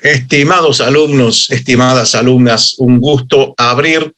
Estimados alumnos, estimadas alumnas, un gusto abrir,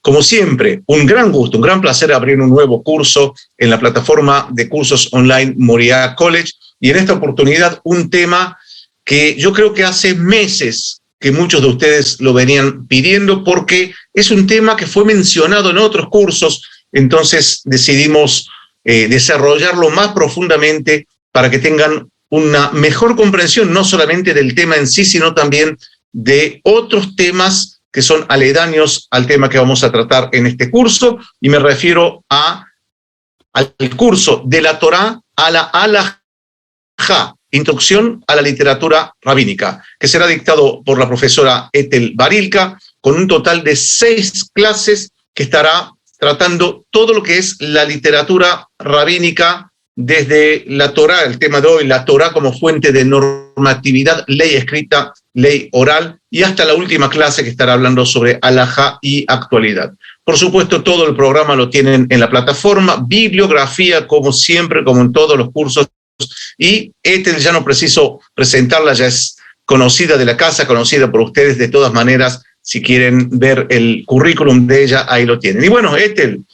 como siempre, un gran gusto, un gran placer abrir un nuevo curso en la plataforma de cursos online Moriah College, y en esta oportunidad un tema que yo creo que hace meses que muchos de ustedes lo venían pidiendo, porque es un tema que fue mencionado en otros cursos, entonces decidimos desarrollarlo más profundamente para que tengan una mejor comprensión, no solamente del tema en sí, sino también de otros temas que son aledaños al tema que vamos a tratar en este curso, y me refiero al curso de la Torá a la Halajá, Introducción a la Literatura Rabínica, que será dictado por la profesora Ethel Barilka, con un total de 6 clases que estará tratando todo lo que es la literatura rabínica, desde la Torá, el tema de hoy, la Torá como fuente de normatividad, ley escrita, ley oral, y hasta la última clase que estará hablando sobre halajá y actualidad. Por supuesto, todo el programa lo tienen en la plataforma, bibliografía como siempre, como en todos los cursos, y Ethel ya no preciso presentarla, ya es conocida de la casa, conocida por ustedes de todas maneras. Si quieren ver el currículum de ella, ahí lo tienen. Y bueno, Ethel,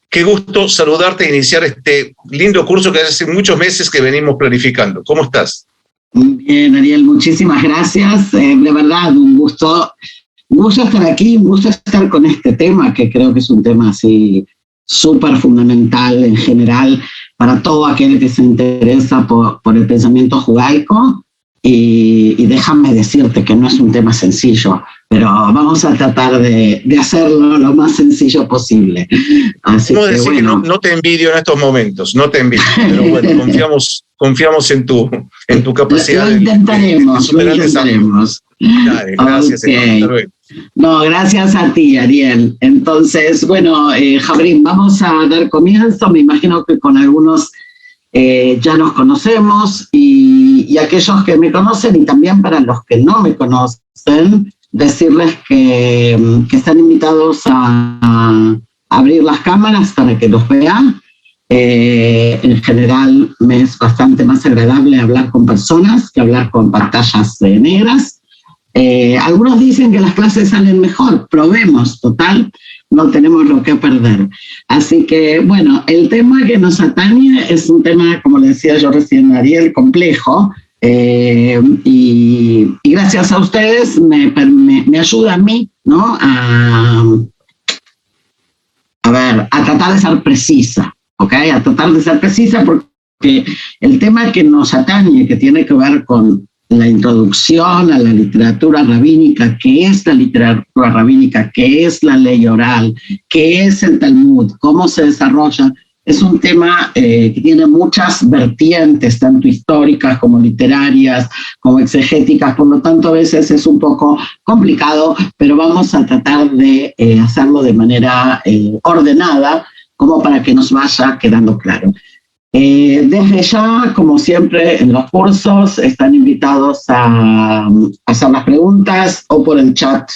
qué gusto saludarte e iniciar este lindo curso que hace muchos meses que venimos planificando. ¿Cómo estás? Muy bien, Ariel, muchísimas gracias. De verdad, un gusto estar aquí, un gusto estar con este tema, que creo que es un tema así súper fundamental en general para todo aquel que se interesa por el pensamiento judaico. Y déjame decirte que no es un tema sencillo, pero vamos a tratar de hacerlo lo más sencillo posible. Así ¿Cómo que, decir bueno, que no te envidio en estos momentos? No te envidio, pero bueno, confiamos en tu capacidad. Lo intentaremos. Dale, gracias. Okay. No, gracias a ti, Ariel. Entonces, bueno, Jabrín, vamos a dar comienzo. Me imagino que con algunos ya nos conocemos, y aquellos que me conocen, y también para los que no me conocen, decirles que están invitados a abrir las cámaras para que los vean. En general me es bastante más agradable hablar con personas que hablar con pantallas negras. Algunos dicen que las clases salen mejor, probemos, total, no tenemos lo que perder. Así que, bueno, el tema que nos atañe es un tema, como le decía yo recién a Ariel, complejo, y gracias a ustedes me ayuda a mí, ¿no? A tratar de ser precisa, ¿ok? A tratar de ser precisa, porque el tema que nos atañe, que tiene que ver con la introducción a la literatura rabínica, qué es la literatura rabínica, qué es la ley oral, qué es el Talmud, cómo se desarrolla, es un tema que tiene muchas vertientes, tanto históricas como literarias, como exegéticas, por lo tanto a veces es un poco complicado, pero vamos a tratar de hacerlo de manera ordenada, como para que nos vaya quedando claro. Desde ya, como siempre en los cursos, están invitados a hacer las preguntas o por el chat.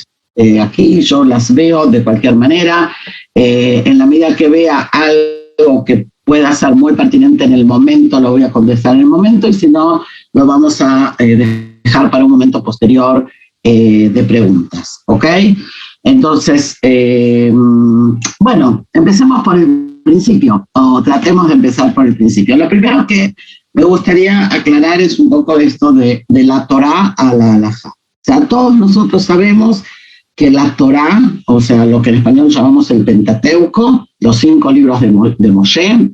Aquí yo las veo de cualquier manera. En la medida que vea algo que pueda ser muy pertinente en el momento, lo voy a contestar en el momento, y si no, lo vamos a dejar para un momento posterior de preguntas, ¿ok? Entonces, bueno, empecemos por el principio, o tratemos de empezar por el principio. Lo primero que me gustaría aclarar es un poco esto de la Torá a la halajá. O sea, todos nosotros sabemos que la Torá, o sea, lo que en español llamamos el Pentateuco, los 5 libros de Moshe,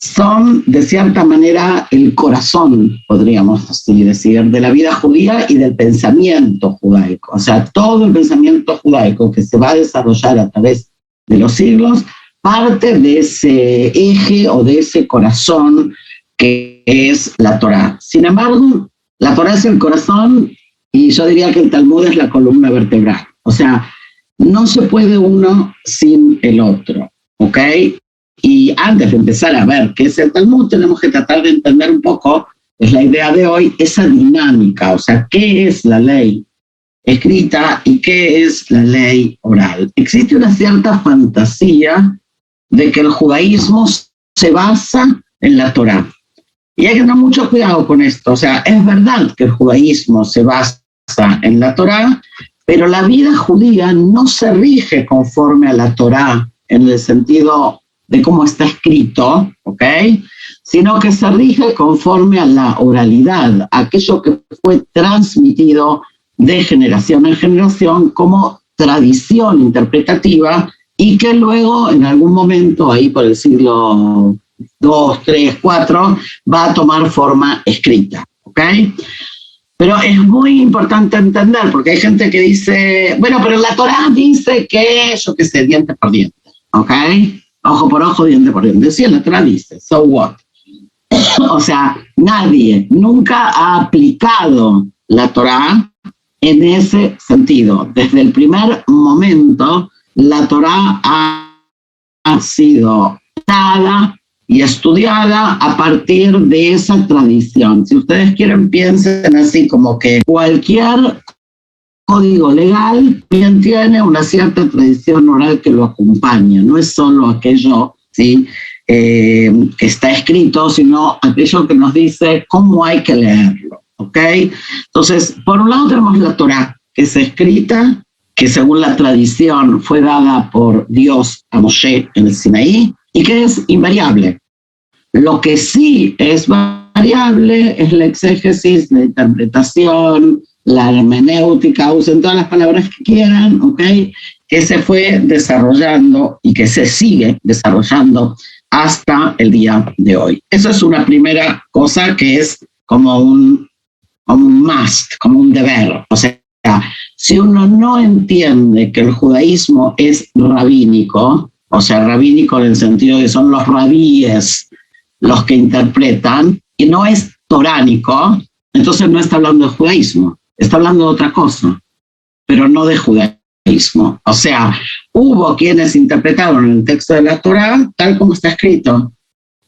son de cierta manera el corazón, podríamos así decir, de la vida judía y del pensamiento judaico. O sea, todo el pensamiento judaico que se va a desarrollar a través de los siglos parte de ese eje o de ese corazón que es la Torá. Sin embargo, la Torá es el corazón, y yo diría que el Talmud es la columna vertebral. O sea, no se puede uno sin el otro, ¿ok? Y antes de empezar a ver qué es el Talmud, tenemos que tratar de entender un poco, es la idea de hoy, esa dinámica. O sea, ¿qué es la ley escrita y qué es la ley oral? Existe una cierta fantasía de que el judaísmo se basa en la Torá. Y hay que tener mucho cuidado con esto. O sea, es verdad que el judaísmo se basa en la Torá, pero la vida judía no se rige conforme a la Torá en el sentido de cómo está escrito, ¿ok? Sino que se rige conforme a la oralidad, aquello que fue transmitido de generación en generación como tradición interpretativa y que luego en algún momento, ahí por el siglo 2, 3, 4, va a tomar forma escrita, ¿ok? Pero es muy importante entender, porque hay gente que dice, bueno, pero la Torá dice que, yo qué sé, diente por diente, ¿ok? Ojo por ojo, diente por diente. Sí, la Torá dice, so what? O sea, nadie nunca ha aplicado la Torá en ese sentido. Desde el primer momento, la Torá ha sido dada y estudiada a partir de esa tradición. Si ustedes quieren, piensen así como que cualquier código legal bien tiene una cierta tradición oral que lo acompaña. No es solo aquello, ¿sí?, que está escrito, sino aquello que nos dice cómo hay que leerlo, ¿ok? Entonces, por un lado tenemos la Torá, que es escrita, que según la tradición fue dada por Dios a Moshe en el Sinaí, y que es invariable. Lo que sí es variable es la exégesis, la interpretación, la hermenéutica, usen todas las palabras que quieran, ¿ok? Que se fue desarrollando y que se sigue desarrollando hasta el día de hoy. Eso es una primera cosa que es como un must, como un deber. O sea, si uno no entiende que el judaísmo es rabínico, o sea, rabínico en el sentido de que son los rabíes los que interpretan, y no es toránico, entonces no está hablando de judaísmo, está hablando de otra cosa, pero no de judaísmo. O sea, hubo quienes interpretaron el texto de la Torá tal como está escrito,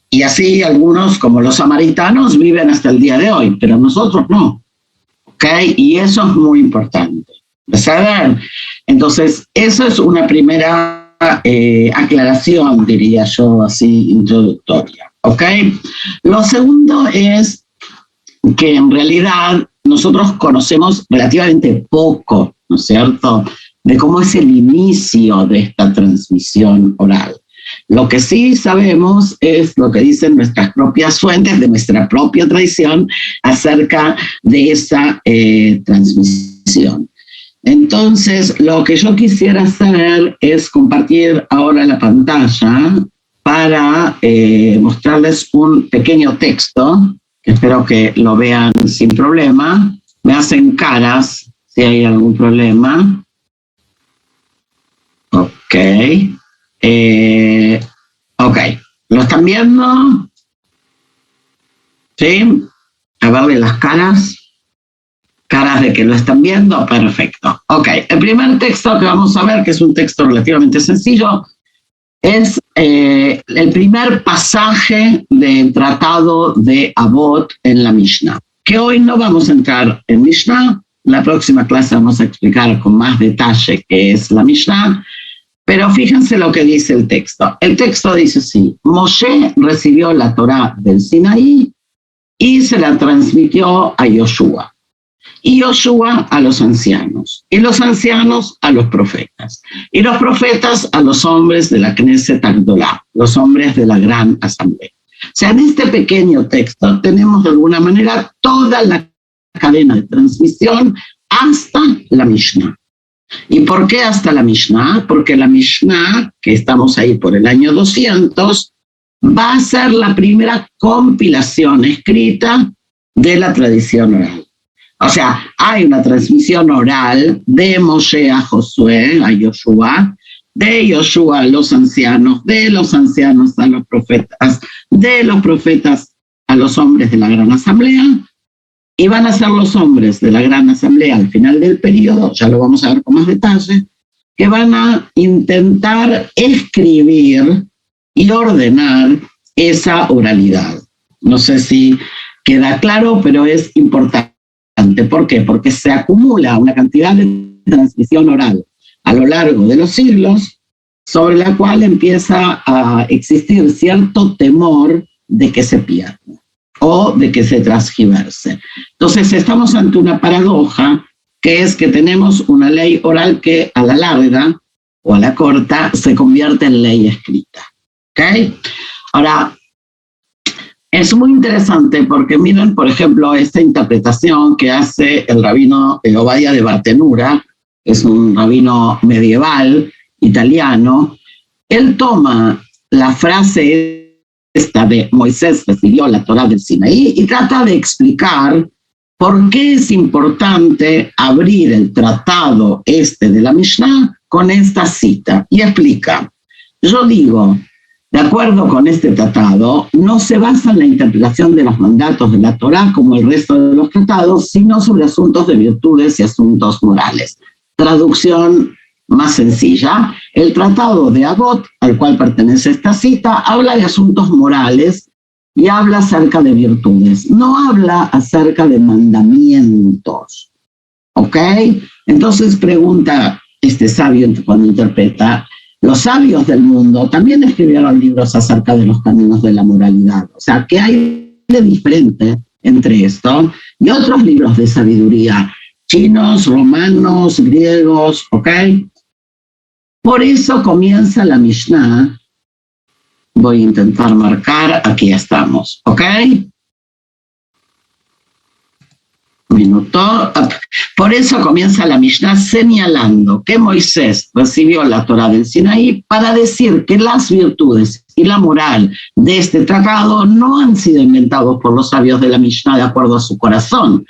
y así algunos, como los samaritanos, viven hasta el día de hoy, pero nosotros no. ¿Ok? Y eso es muy importante. ¿Saben? Entonces, eso es una primera aclaración, diría yo, así, introductoria. ¿Ok? Lo segundo es que en realidad nosotros conocemos relativamente poco, ¿no es cierto?, de cómo es el inicio de esta transmisión oral. Lo que sí sabemos es lo que dicen nuestras propias fuentes, de nuestra propia tradición, acerca de esa transmisión. Entonces, lo que yo quisiera hacer es compartir ahora la pantalla para mostrarles un pequeño texto, que espero que lo vean sin problema. Me hacen caras si hay algún problema. Ok. Ok. ¿Lo están viendo? ¿Sí? A verle las caras. Caras de que lo están viendo. Perfecto. Ok. El primer texto que vamos a ver, que es un texto relativamente sencillo, es el primer pasaje del tratado de Avot en la Mishnah, que hoy no vamos a entrar en Mishnah. La próxima clase vamos a explicar con más detalle qué es la Mishnah, pero fíjense lo que dice el texto. El texto dice así: Moshe recibió la Torá del Sinaí y se la transmitió a Yoshua. Y Yoshua a los ancianos, y los ancianos a los profetas, y los profetas a los hombres de la Knesset Agdolá, los hombres de la gran asamblea. O sea, en este pequeño texto tenemos de alguna manera toda la cadena de transmisión hasta la Mishnah. ¿Y por qué hasta la Mishnah? Porque la Mishnah, que estamos ahí por el año 200, va a ser la primera compilación escrita de la tradición oral. O sea, hay una transmisión oral de Moshe a Josué, a Yoshua, de Yoshua a los ancianos, de los ancianos a los profetas, de los profetas a los hombres de la gran asamblea, y van a ser los hombres de la gran asamblea al final del periodo, ya lo vamos a ver con más detalle, que van a intentar escribir y ordenar esa oralidad. No sé si queda claro, pero es importante. ¿Por qué? Porque se acumula una cantidad de transmisión oral a lo largo de los siglos, sobre la cual empieza a existir cierto temor de que se pierda. o de que se transgiverse. Entonces estamos ante una paradoja, que es que tenemos una ley oral que a la larga o a la corta se convierte en ley escrita. ¿Okay? Ahora, es muy interesante porque miren, por ejemplo, esta interpretación que hace el rabino Ovadia de Bartenura, es un rabino medieval italiano. Él toma la frase esta de Moisés recibió la Torá del Sinaí y trata de explicar por qué es importante abrir el tratado de la Mishnah con esta cita. Y explica, yo digo, de acuerdo con este tratado, no se basa en la interpretación de los mandatos de la Torá como el resto de los tratados, sino sobre asuntos de virtudes y asuntos morales. Traducción más sencilla, el tratado de Avot, al cual pertenece esta cita, habla de asuntos morales y habla acerca de virtudes, no habla acerca de mandamientos. ¿Ok? Entonces pregunta este sabio cuando interpreta, los sabios del mundo también escribieron libros acerca de los caminos de la moralidad. O sea, ¿qué hay de diferente entre esto y otros libros de sabiduría? Chinos, romanos, griegos, ¿ok? Por eso comienza la Mishnah. Voy a intentar marcar, aquí estamos, ¿ok? Minuto. Por eso comienza la Mishnah señalando que Moisés recibió la Torá del Sinaí para decir que las virtudes y la moral de este tratado no han sido inventados por los sabios de la Mishnah de acuerdo a su corazón,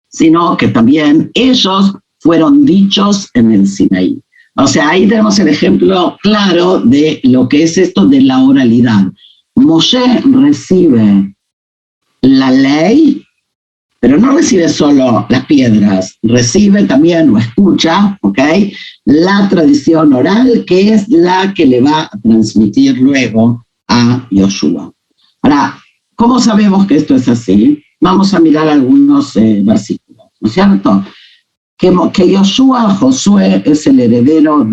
sino que también ellos fueron dichos en el Sinaí. O sea, ahí tenemos el ejemplo claro de lo que es esto de la oralidad. Moshe recibe la ley, pero no recibe solo las piedras, recibe también o escucha, ¿ok?, la tradición oral, que es la que le va a transmitir luego a Yoshua. Ahora, ¿cómo sabemos que esto es así? Vamos a mirar algunos versículos, ¿no es cierto? Que Yoshua, Josué, es el heredero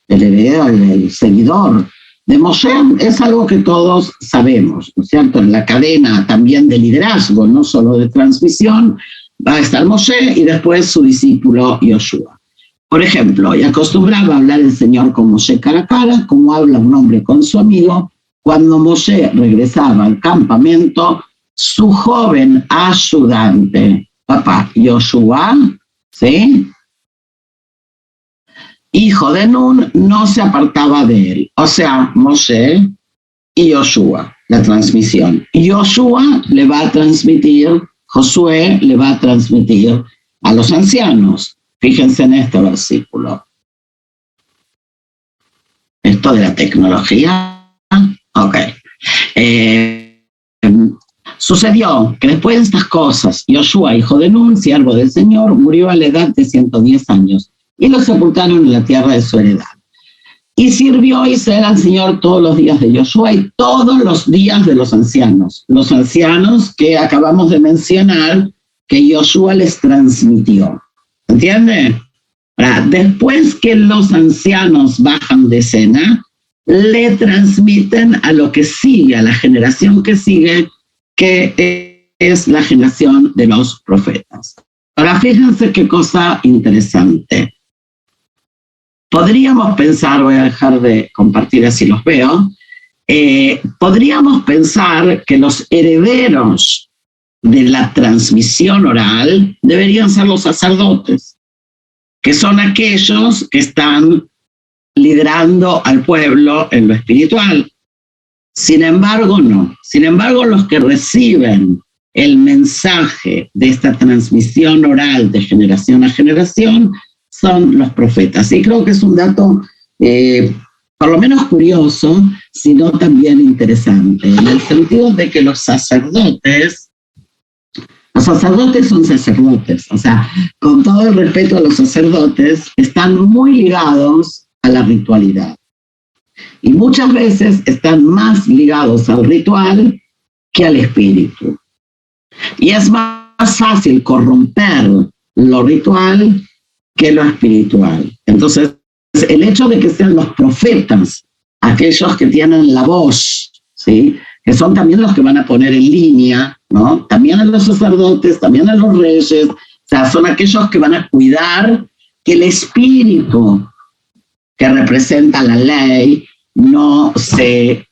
el seguidor de Moshe, es algo que todos sabemos, ¿no es cierto? En la cadena también de liderazgo, no solo de transmisión, va a estar Moshe y después su discípulo Yoshua. Por ejemplo, y acostumbraba a hablar el Señor con Moshe cara a cara, como habla un hombre con su amigo. Cuando Moshe regresaba al campamento, su joven ayudante, papá Yoshua, ¿sí?, hijo de Nun, no se apartaba de él. O sea, Moshe y Yoshua, la transmisión. Yoshua le va a transmitir, Josué le va a transmitir a los ancianos. Fíjense en este versículo. Esto de la tecnología. Ok. Sucedió que después de estas cosas, Yoshua, hijo de Nun, siervo del Señor, murió a la edad de 110 años. Y lo sepultaron en la tierra de su heredad. Y sirvió Israel al Señor todos los días de Yoshua y todos los días de los ancianos que acabamos de mencionar, que Yoshua les transmitió. ¿Entiende? Ahora, después que los ancianos bajan de escena, le transmiten a lo que sigue, a la generación que sigue, que es la generación de los profetas. Ahora, fíjense qué cosa interesante. Podríamos pensar, voy a dejar de compartir así los veo, podríamos pensar que los herederos de la transmisión oral deberían ser los sacerdotes, que son aquellos que están liderando al pueblo en lo espiritual. Sin embargo, no. Sin embargo, los que reciben el mensaje de esta transmisión oral de generación a generación son los profetas. Y creo que es un dato por lo menos curioso, sino también interesante, en el sentido de que los sacerdotes son sacerdotes, o sea, con todo el respeto a los sacerdotes, están muy ligados a la ritualidad. Y muchas veces están más ligados al ritual que al espíritu. Y es más fácil corromper lo ritual que lo espiritual. Entonces, el hecho de que sean los profetas aquellos que tienen la voz, ¿sí?, que son también los que van a poner en línea, ¿no? También a los sacerdotes, también a los reyes, o sea, son aquellos que van a cuidar que el espíritu que representa la ley no se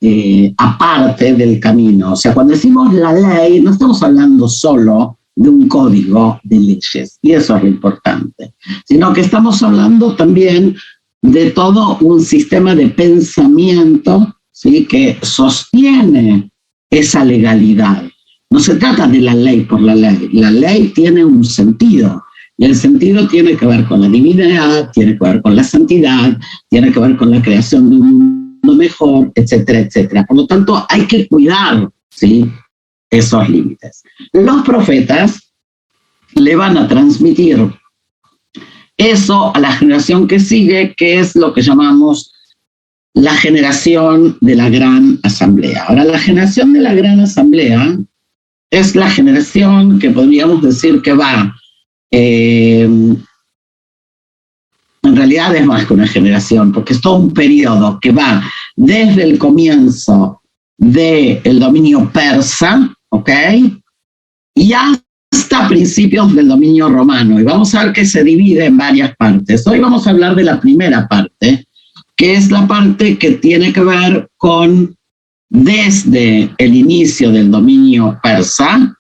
aparte del camino. O sea, cuando decimos la ley, no estamos hablando solo de un código de leyes, y eso es lo importante, sino que estamos hablando también de todo un sistema de pensamiento, ¿sí?, que sostiene esa legalidad. No se trata de la ley por la ley tiene un sentido, y el sentido tiene que ver con la divinidad, tiene que ver con la santidad, tiene que ver con la creación de un mundo mejor, etcétera, etcétera. Por lo tanto, hay que cuidar, ¿sí?, esos límites. Los profetas le van a transmitir eso a la generación que sigue, que es lo que llamamos la generación de la Gran Asamblea. Ahora, la generación de la Gran Asamblea es la generación que podríamos decir que va, en realidad es más que una generación, porque es todo un periodo que va desde el comienzo del dominio persa, ¿ok?, y hasta principios del dominio romano. Y vamos a ver que se divide en varias partes. Hoy vamos a hablar de la primera parte, que es la parte que tiene que ver con desde el inicio del dominio persa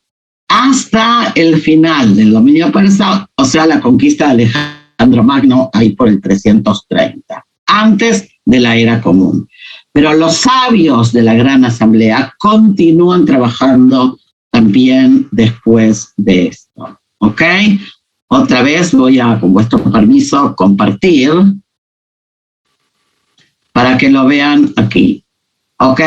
hasta el final del dominio persa, o sea, la conquista de Alejandro Magno, ahí por el 330, antes de la era común. Pero los sabios de la Gran Asamblea continúan trabajando también después de esto, ¿ok? Otra vez voy a, con vuestro permiso, compartir para que lo vean aquí, ¿ok?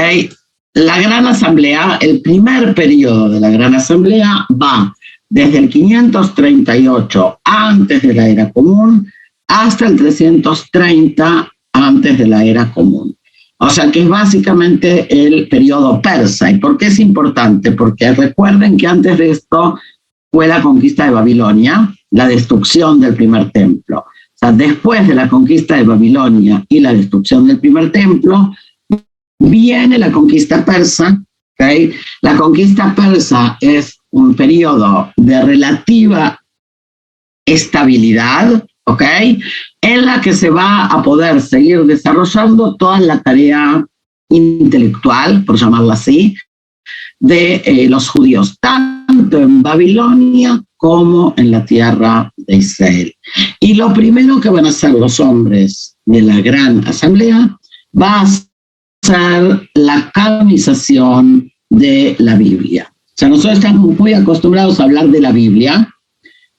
La Gran Asamblea, el primer periodo de la Gran Asamblea va desde el 538 antes de la era común hasta el 330 antes de la era común. O sea que es básicamente el periodo persa. ¿Y por qué es importante? Porque recuerden que antes de esto fue la conquista de Babilonia, la destrucción del primer templo. O sea, después de la conquista de Babilonia y la destrucción del primer templo, viene la conquista persa, ¿okay? La conquista persa es un periodo de relativa estabilidad, ¿ok?, en la que se va a poder seguir desarrollando toda la tarea intelectual, por llamarla así, de los judíos, tanto en Babilonia como en la tierra de Israel. Y lo primero que van a hacer los hombres de la Gran Asamblea va a ser la canonización de la Biblia. O sea, nosotros estamos muy acostumbrados a hablar de la Biblia,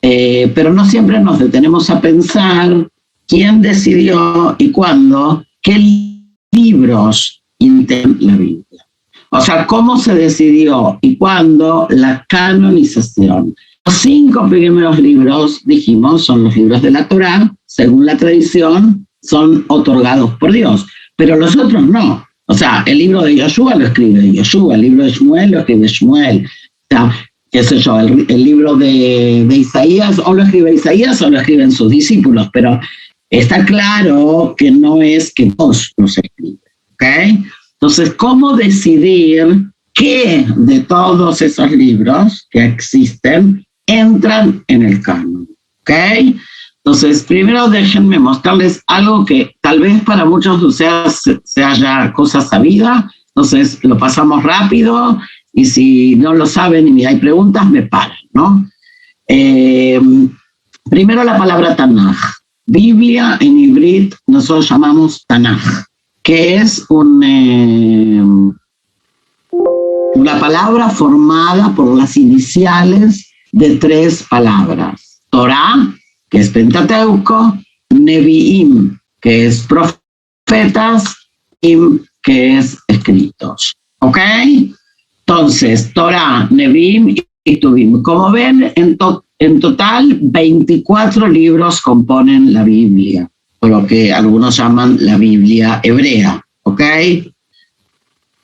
pero no siempre nos detenemos a pensar quién decidió y cuándo, qué libros integran la Biblia. O sea, cómo se decidió y cuándo la canonización. Los 5 primeros libros, dijimos, son los libros de la Torá, según la tradición, son otorgados por Dios, pero los otros no. O sea, el libro de Yoshua lo escribe Yoshua, el libro de Shmuel lo escribe Shmuel. O sea, qué sé yo, el libro de Isaías, o lo escribe Isaías o lo escriben sus discípulos, pero está claro que no es que Dios los escribe, ¿ok? Entonces, ¿cómo decidir qué de todos esos libros que existen entran en el canon? ¿Ok? Entonces, primero déjenme mostrarles algo que tal vez para muchos de ustedes sea ya cosa sabida, entonces lo pasamos rápido y si no lo saben y hay preguntas, me paran, ¿no? Primero la palabra Tanaj. Biblia en hibrid nosotros llamamos Tanaj, que es una palabra formada por las iniciales de 3 palabras. Torah, que es Pentateuco, Nevi'im, que es profetas, Im, que es escritos. ¿Ok? Entonces, Torah, Nevi'im y Tuvim. Como ven, en total 24 libros componen la Biblia, o lo que algunos llaman la Biblia hebrea. ¿Ok?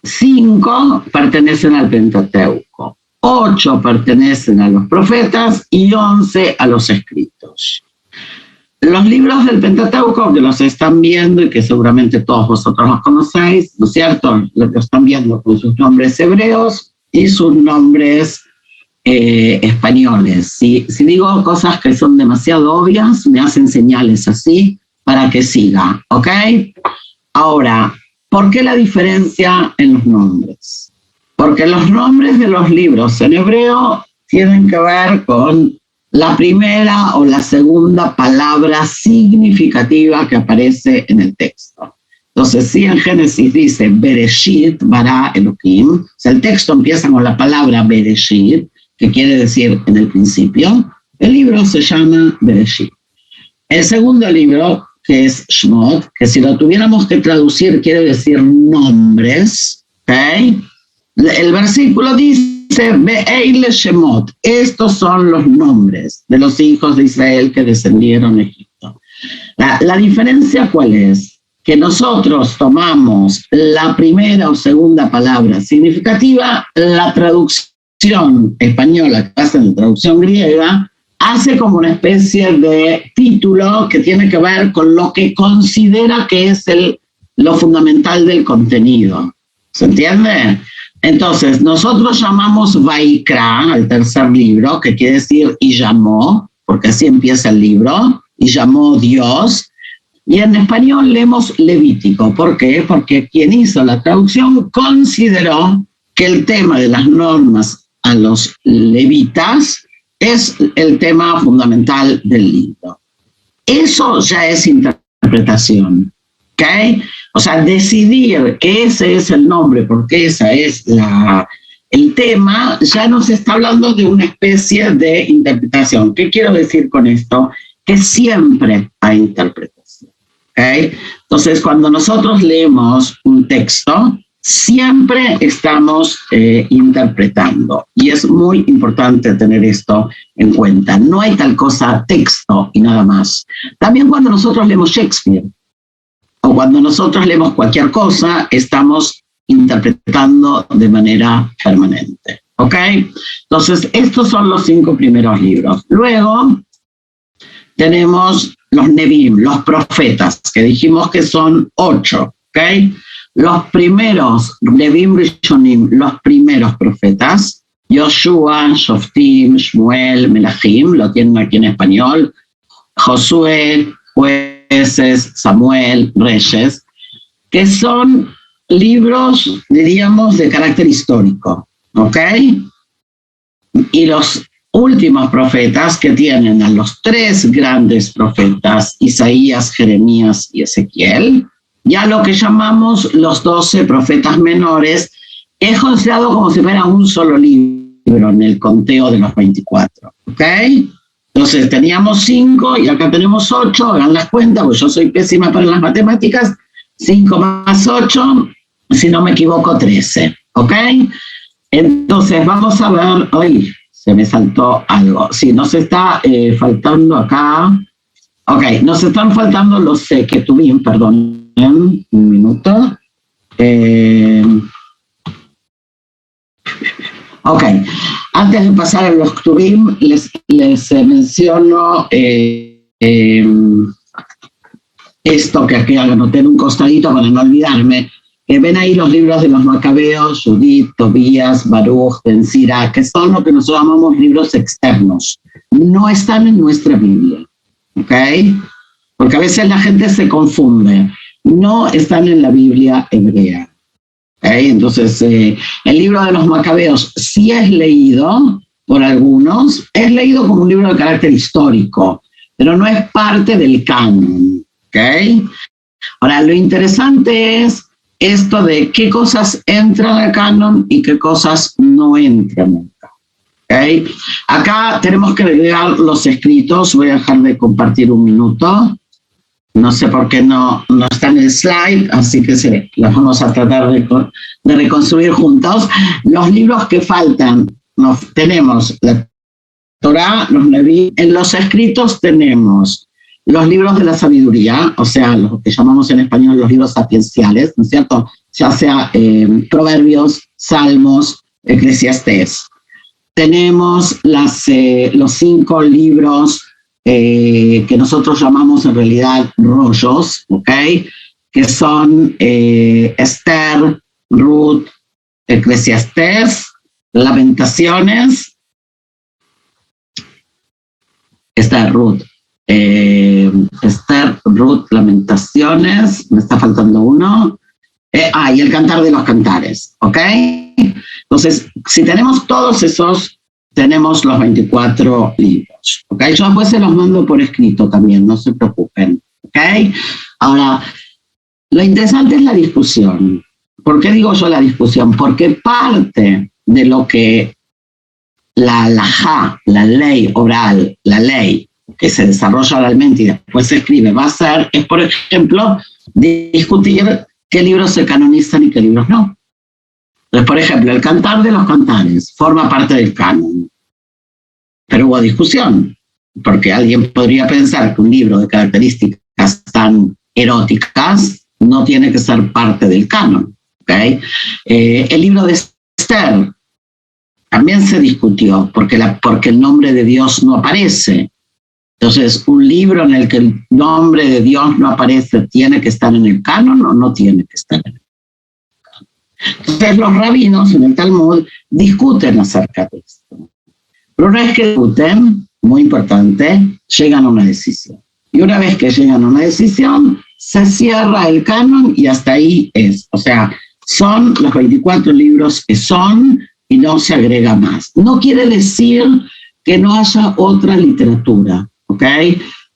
5 pertenecen al Pentateuco. 8 pertenecen a los profetas y 11 a los escritos. Los libros del Pentateuco, que los están viendo y que seguramente todos vosotros los conocéis, ¿no es cierto? Los están viendo con sus nombres hebreos y sus nombres españoles. Si digo cosas que son demasiado obvias, me hacen señales así para que siga, ¿ok? Ahora, ¿por qué la diferencia en los nombres? Porque los nombres de los libros en hebreo tienen que ver con la primera o la segunda palabra significativa que aparece en el texto. Entonces, si en Génesis dice Bereshit, bara Elohim, o sea, el texto empieza con la palabra Bereshit, que quiere decir en el principio, el libro se llama Bereshit. El segundo libro, que es Shmot, que si lo tuviéramos que traducir quiere decir nombres, ¿ok? El versículo dice, Be'eile Shemot, estos son los nombres de los hijos de Israel que descendieron de Egipto. La diferencia, ¿cuál es? Que nosotros tomamos la primera o segunda palabra significativa, la traducción española, que pasa en la traducción griega, hace como una especie de título que tiene que ver con lo que considera que es lo fundamental del contenido. ¿Se entiende? Entonces, nosotros llamamos Vaikra, al tercer libro, que quiere decir y llamó, porque así empieza el libro, y llamó Dios. Y en español leemos Levítico. ¿Por qué? Porque quien hizo la traducción consideró que el tema de las normas a los levitas es el tema fundamental del libro. Eso ya es interpretación, ¿ok? O sea, decidir que ese es el nombre porque esa es el tema, ya nos está hablando de una especie de interpretación. ¿Qué quiero decir con esto? Que siempre hay interpretación, ¿ok? Entonces, cuando nosotros leemos un texto, siempre estamos interpretando, y es muy importante tener esto en cuenta. No hay tal cosa texto y nada más. También cuando nosotros leemos Shakespeare, o cuando nosotros leemos cualquier cosa, estamos interpretando de manera permanente, ¿ok? Entonces, estos son los 5 primeros libros. Luego tenemos los Nebim, los profetas, que dijimos que son 8, ¿ok? Los primeros, Nebim Rishonim, los primeros profetas, Yoshua, Shoftim, Shmuel, Melachim, lo tienen aquí en español, Josué, Jueces, Samuel, Reyes, que son libros, diríamos, de carácter histórico, ¿ok? Y los últimos profetas, que tienen a los 3 grandes profetas, Isaías, Jeremías y Ezequiel, ya lo que llamamos los 12 profetas menores, es considerado como si fuera un solo libro en el conteo de los 24, ¿ok? Entonces teníamos 5 y acá tenemos 8, hagan las cuentas, porque yo soy pésima para las matemáticas, 5 más 8, si no me equivoco, 13, ¿ok? Entonces vamos a ver, ¡ay! Se me saltó algo. Sí, nos está faltando acá, ok, nos están faltando los Ketuvim, perdón. Un minuto. Ok, antes de pasar a los Ketuvim, les menciono esto que aquí anoté en un costadito para no olvidarme. Ven ahí los libros de los Macabeos, Judith, Tobías, Baruch, Ben-Sira, que son lo que nosotros llamamos libros externos. No están en nuestra Biblia, ¿ok? Porque a veces la gente se confunde. No están en la Biblia hebrea. ¿Okay? Entonces, el libro de los Macabeos sí es leído por algunos, es leído como un libro de carácter histórico, pero no es parte del canon. ¿Okay? Ahora, lo interesante es esto de qué cosas entran al canon y qué cosas no entran al canon. ¿Okay? Acá tenemos que agregar los escritos. Voy a dejar de compartir un minuto. No sé por qué no está en el slide, así que los vamos a tratar de reconstruir juntos. Los libros que faltan, tenemos la Torá, los Neví. En los escritos tenemos los libros de la sabiduría, o sea, lo que llamamos en español los libros sapienciales, ¿no es cierto? Ya sea Proverbios, Salmos, Eclesiastés. Tenemos los 5 libros que nosotros llamamos en realidad rollos, ¿ok? Que son Esther, Ruth, Eclesiastés, Lamentaciones, Esther, Ruth, Lamentaciones, me está faltando uno, y el Cantar de los Cantares, ¿ok? Entonces, si tenemos todos esos, tenemos los 24 libros, ¿ok? Yo después se los mando por escrito también, no se preocupen, ¿ok? Ahora, lo interesante es la discusión. ¿Por qué digo yo la discusión? Porque parte de lo que la halajá, la ley oral, la ley que se desarrolla oralmente y después se escribe, va a ser, es por ejemplo, discutir qué libros se canonizan y qué libros no. Entonces, por ejemplo, el Cantar de los Cantares forma parte del canon, pero hubo discusión, porque alguien podría pensar que un libro de características tan eróticas no tiene que ser parte del canon, ¿okay? El libro de Esther también se discutió, porque el nombre de Dios no aparece. Entonces, ¿un libro en el que el nombre de Dios no aparece tiene que estar en el canon o no tiene que estar en el canon? Entonces, los rabinos en el Talmud discuten acerca de esto. Pero una vez que discuten, muy importante, llegan a una decisión. Y una vez que llegan a una decisión, se cierra el canon y hasta ahí es. O sea, son los 24 libros que son y no se agrega más. No quiere decir que no haya otra literatura, ¿ok?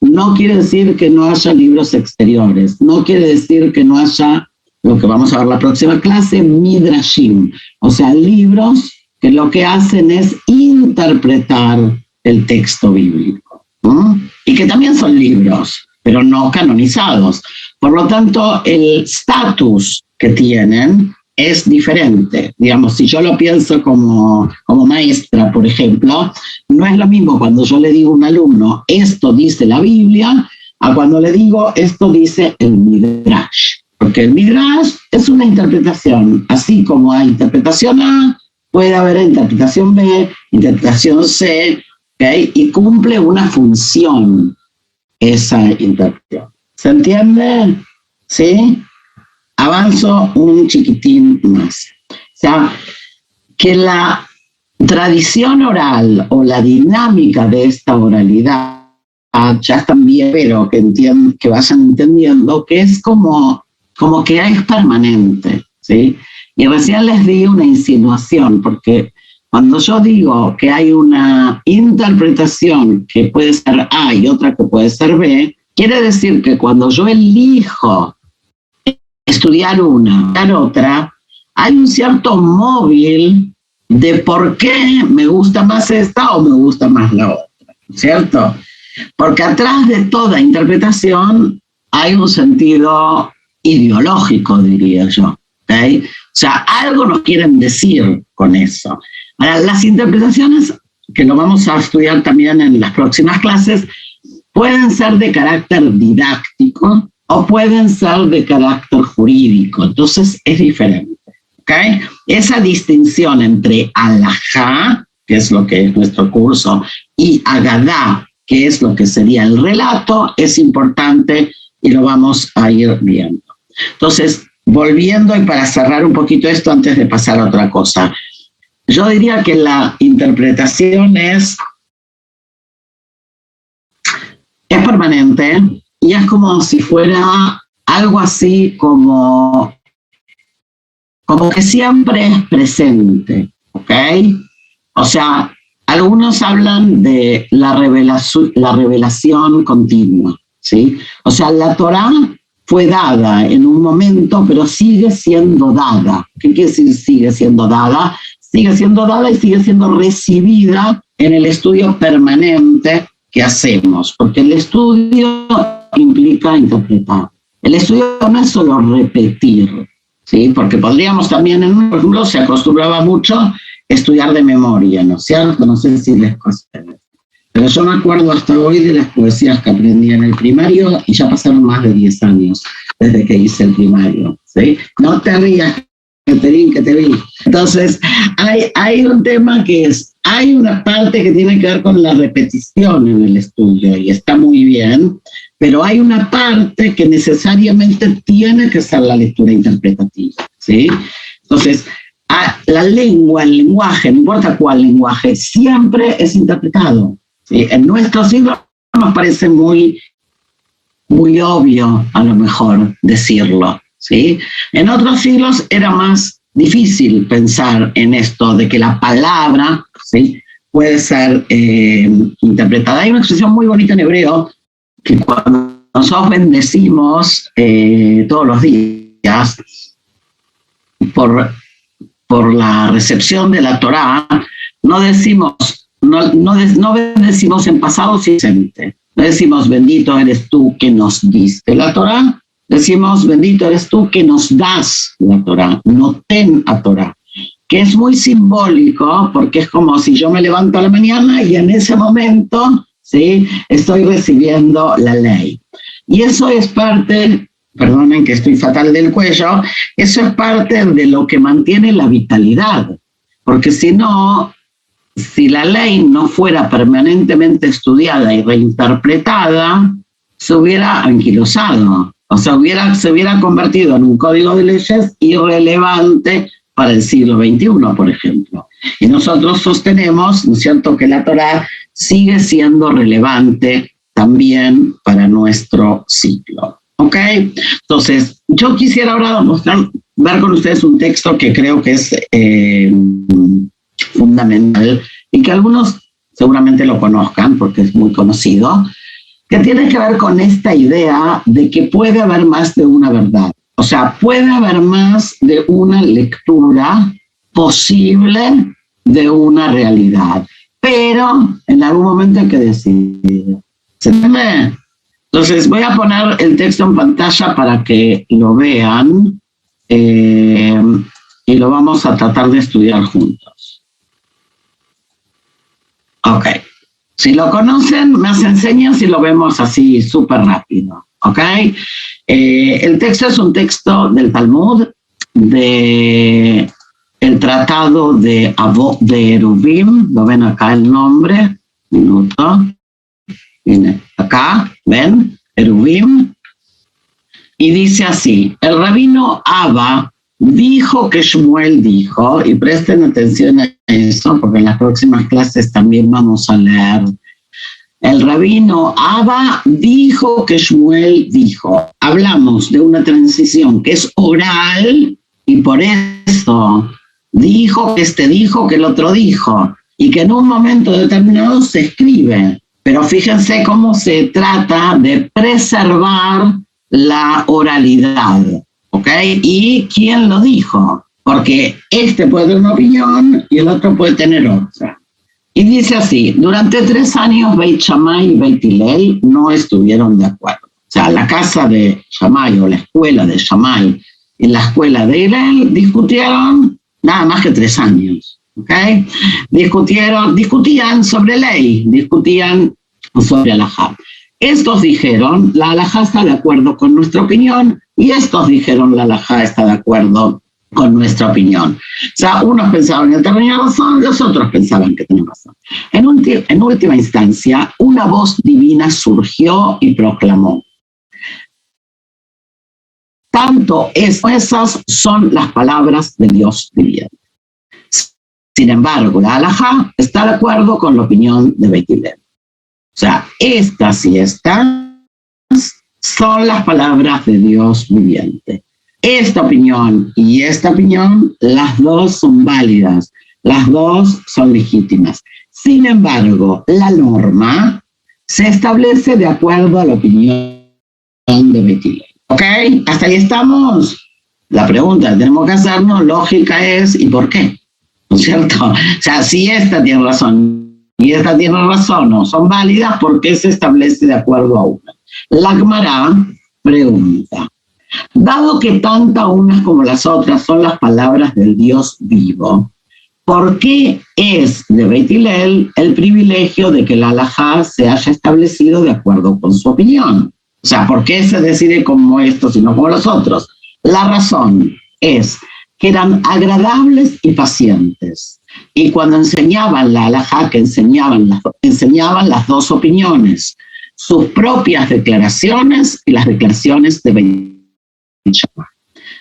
No quiere decir que no haya libros exteriores. No quiere decir que no haya, lo que vamos a ver la próxima clase, midrashim. O sea, libros que lo que hacen es interpretar el texto bíblico, ¿no? Y que también son libros, pero no canonizados. Por lo tanto, el estatus que tienen es diferente. Digamos, si yo lo pienso como maestra, por ejemplo, no es lo mismo cuando yo le digo a un alumno, esto dice la Biblia, a cuando le digo, esto dice el Midrash. Porque el Midrash es una interpretación, así como hay interpretación A, puede haber interpretación B, interpretación C, ¿okay? Y cumple una función esa interpretación. ¿Se entiende? ¿Sí? Avanzo un chiquitín más. O sea, que la tradición oral o la dinámica de esta oralidad ya están bien, pero que vayan entendiendo que es como que es permanente, ¿sí? Y recién les di una insinuación, porque cuando yo digo que hay una interpretación que puede ser A y otra que puede ser B, quiere decir que cuando yo elijo estudiar una, estudiar otra, hay un cierto móvil de por qué me gusta más esta o me gusta más la otra, ¿cierto? Porque atrás de toda interpretación hay un sentido ideológico, diría yo, ¿okay? O sea, algo nos quieren decir con eso. Ahora, las interpretaciones, que lo vamos a estudiar también en las próximas clases, pueden ser de carácter didáctico o pueden ser de carácter jurídico. Entonces, es diferente, ¿ok? Esa distinción entre alajá, que es lo que es nuestro curso, y agadá, que es lo que sería el relato, es importante y lo vamos a ir viendo. Entonces, volviendo y para cerrar un poquito esto antes de pasar a otra cosa, yo diría que la interpretación es permanente y es como si fuera algo así como que siempre es presente, ¿ok? O sea, algunos hablan de la revelación continua, ¿sí? O sea, la Torá fue dada en un momento, pero sigue siendo dada. ¿Qué quiere decir sigue siendo dada? Sigue siendo dada y sigue siendo recibida en el estudio permanente que hacemos, porque el estudio implica interpretar. El estudio no es solo repetir, ¿sí? Porque podríamos también, por ejemplo, se acostumbraba mucho estudiar de memoria, ¿no es cierto? No sé si les consta. Pero yo me acuerdo hasta hoy de las poesías que aprendí en el primario y ya pasaron más de 10 años desde que hice el primario, ¿sí? No te rías, Terín, que te vi. Entonces, hay un tema que es, hay una parte que tiene que ver con la repetición en el estudio, y está muy bien, pero hay una parte que necesariamente tiene que ser la lectura interpretativa, ¿sí? Entonces, la lengua, el lenguaje, no importa cuál lenguaje, siempre es interpretado, ¿sí? En nuestro siglo nos parece muy obvio, a lo mejor, decirlo, ¿sí? En otros siglos era más difícil pensar en esto de que la palabra, ¿sí?, puede ser interpretada. Hay una expresión muy bonita en hebreo que cuando nosotros bendecimos todos los días por la recepción de la Torá, no bendecimos en pasado sino presente. No decimos bendito eres tú que nos diste la Torá, decimos bendito eres tú que nos das la Torá, noten a Torá, que es muy simbólico porque es como si yo me levanto a la mañana y en ese momento, ¿sí?, estoy recibiendo la ley. Y eso es parte, perdonen que estoy fatal del cuello, eso es parte de lo que mantiene la vitalidad, porque si no, si la ley no fuera permanentemente estudiada y reinterpretada, se hubiera anquilosado, o sea, se hubiera convertido en un código de leyes irrelevante para el siglo XXI, por ejemplo. Y nosotros sostenemos, ¿no es cierto?, que la Torá sigue siendo relevante también para nuestro siglo. ¿Ok? Entonces, yo quisiera ahora ver con ustedes un texto que creo que es fundamental y que algunos seguramente lo conozcan porque es muy conocido, que tiene que ver con esta idea de que puede haber más de una verdad. O sea, puede haber más de una lectura posible de una realidad, pero en algún momento hay que decidir. ¿Se entiende? Entonces, voy a poner el texto en pantalla para que lo vean y lo vamos a tratar de estudiar juntos. Ok. Si lo conocen, me hacen señas y lo vemos así súper rápido. ¿Ok? El texto es un texto del Talmud, del tratado de Avot de Eruvim. Lo ven acá el nombre. Minuto. Viene acá, ven, Eruvim. Y dice así: el rabino Abba dijo que Shmuel dijo, y presten atención a eso, porque en las próximas clases también vamos a leer. El rabino Abba dijo que Shmuel dijo. Hablamos de una transición que es oral, y por eso dijo que este dijo que el otro dijo, y que en un momento determinado se escribe. Pero fíjense cómo se trata de preservar la oralidad, ¿ok? ¿Y quién lo dijo? Porque este puede tener una opinión y el otro puede tener otra. Y dice así: durante 3 años Beit Shammai y Beit Hillel no estuvieron de acuerdo. O sea, la casa de Shammai o la escuela de Shammai y la escuela de Hillel discutieron nada más que 3 años. ¿Ok? Discutían sobre ley, discutían sobre alajá. Estos dijeron, la alajá está de acuerdo con nuestra opinión, y estos dijeron, la alajá está de acuerdo con nuestra opinión. O sea, unos pensaban que tenía razón, los otros pensaban que tenía razón. En última instancia, una voz divina surgió y proclamó: tanto esas son las palabras de Dios viviente. Sin embargo, la alajá está de acuerdo con la opinión de Beit Hillel. O sea, estas y estas son las palabras de Dios viviente. Esta opinión y esta opinión, las dos son válidas, las dos son legítimas. Sin embargo, la norma se establece de acuerdo a la opinión de Beit Hillel. ¿Ok? ¿Hasta ahí estamos? La pregunta que tenemos que hacernos, lógica, es ¿y por qué? ¿No es cierto? O sea, si esta tiene razón y esta tiene razón, no son válidas, ¿por qué se establece de acuerdo a una? La Gemara pregunta: dado que tanto unas como las otras son las palabras del Dios vivo, ¿por qué es de Beit Hillel el privilegio de que la alajá se haya establecido de acuerdo con su opinión? O sea, ¿por qué se decide como esto, sino como los otros? La razón es que eran agradables y pacientes. Y cuando enseñaban la halajá, que enseñaban las dos opiniones, sus propias declaraciones y las declaraciones de Beit Shammai.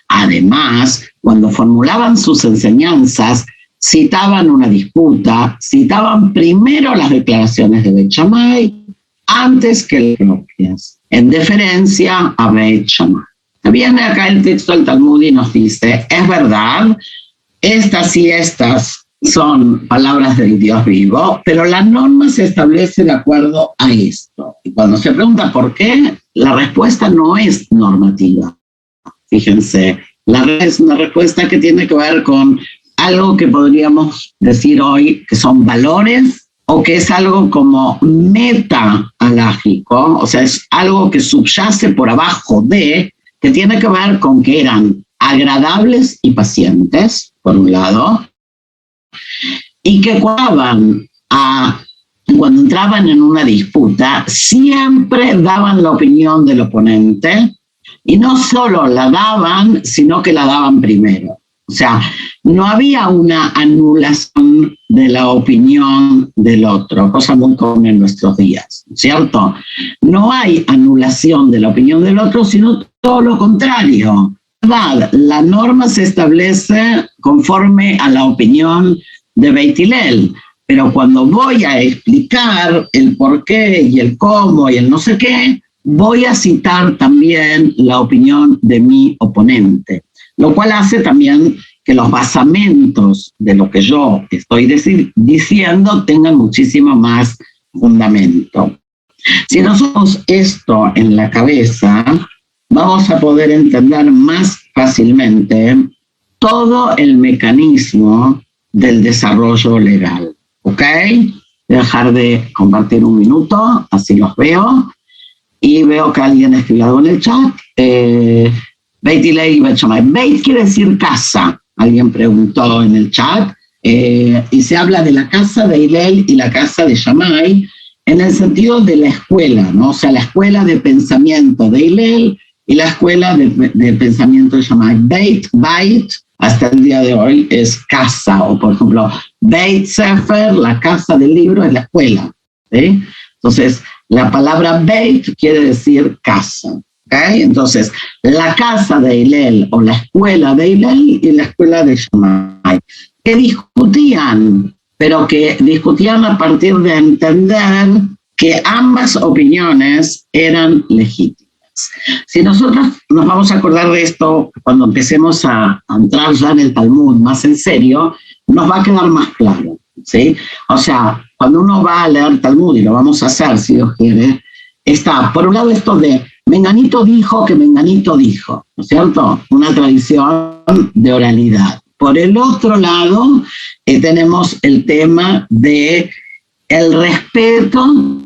Además, cuando formulaban sus enseñanzas, citaban una disputa, citaban primero las declaraciones de Beit Shammai antes que las propias, en deferencia a Beit Shammai. Viene acá el texto del Talmud y nos dice, es verdad, estas y estas son palabras del Dios vivo, pero la norma se establece de acuerdo a esto. Y cuando se pregunta por qué, la respuesta no es normativa. Fíjense, es una respuesta que tiene que ver con algo que podríamos decir hoy que son valores o que es algo como meta-alágico, o sea, es algo que subyace por abajo de, que tiene que ver con que eran agradables y pacientes, por un lado, y que cuando entraban en una disputa, siempre daban la opinión del oponente, y no solo la daban, sino que la daban primero. O sea, no había una anulación de la opinión del otro, cosa muy común en nuestros días, ¿cierto? No hay anulación de la opinión del otro, sino todo lo contrario. La norma se establece conforme a la opinión de Beit Hillel, pero cuando voy a explicar el por qué y el cómo y el no sé qué, voy a citar también la opinión de mi oponente, lo cual hace también que los basamentos de lo que yo estoy diciendo tengan muchísimo más fundamento. Si nosotros esto en la cabeza, vamos a poder entender más fácilmente todo el mecanismo del desarrollo legal. ¿Ok? Voy a dejar de compartir un minuto, así los veo. Y veo que alguien ha escrito en el chat. Beit Hillel y Beit Shammai. Beit quiere decir casa. Alguien preguntó en el chat. Y se habla de la casa de Hillel y la casa de Shammai en el sentido de la escuela, ¿no? O sea, la escuela de pensamiento de Hillel y la escuela de pensamiento de Shammai. Beit, hasta el día de hoy es casa, o por ejemplo, Beit Sefer, la casa del libro, es la escuela, ¿sí? Entonces, la palabra Beit quiere decir casa, ¿okay? Entonces, la casa de Hillel o la escuela de Hillel y la escuela de Shammai, que discutían, pero que discutían a partir de entender que ambas opiniones eran legítimas. Si nosotros nos vamos a acordar de esto cuando empecemos a entrar ya en el Talmud más en serio, nos va a quedar más claro, ¿sí? O sea, cuando uno va a leer Talmud, y lo vamos a hacer si Dios quiere, está por un lado esto de Menganito dijo que Menganito dijo, ¿no es cierto? Una tradición de oralidad. Por el otro lado, tenemos el tema de el respeto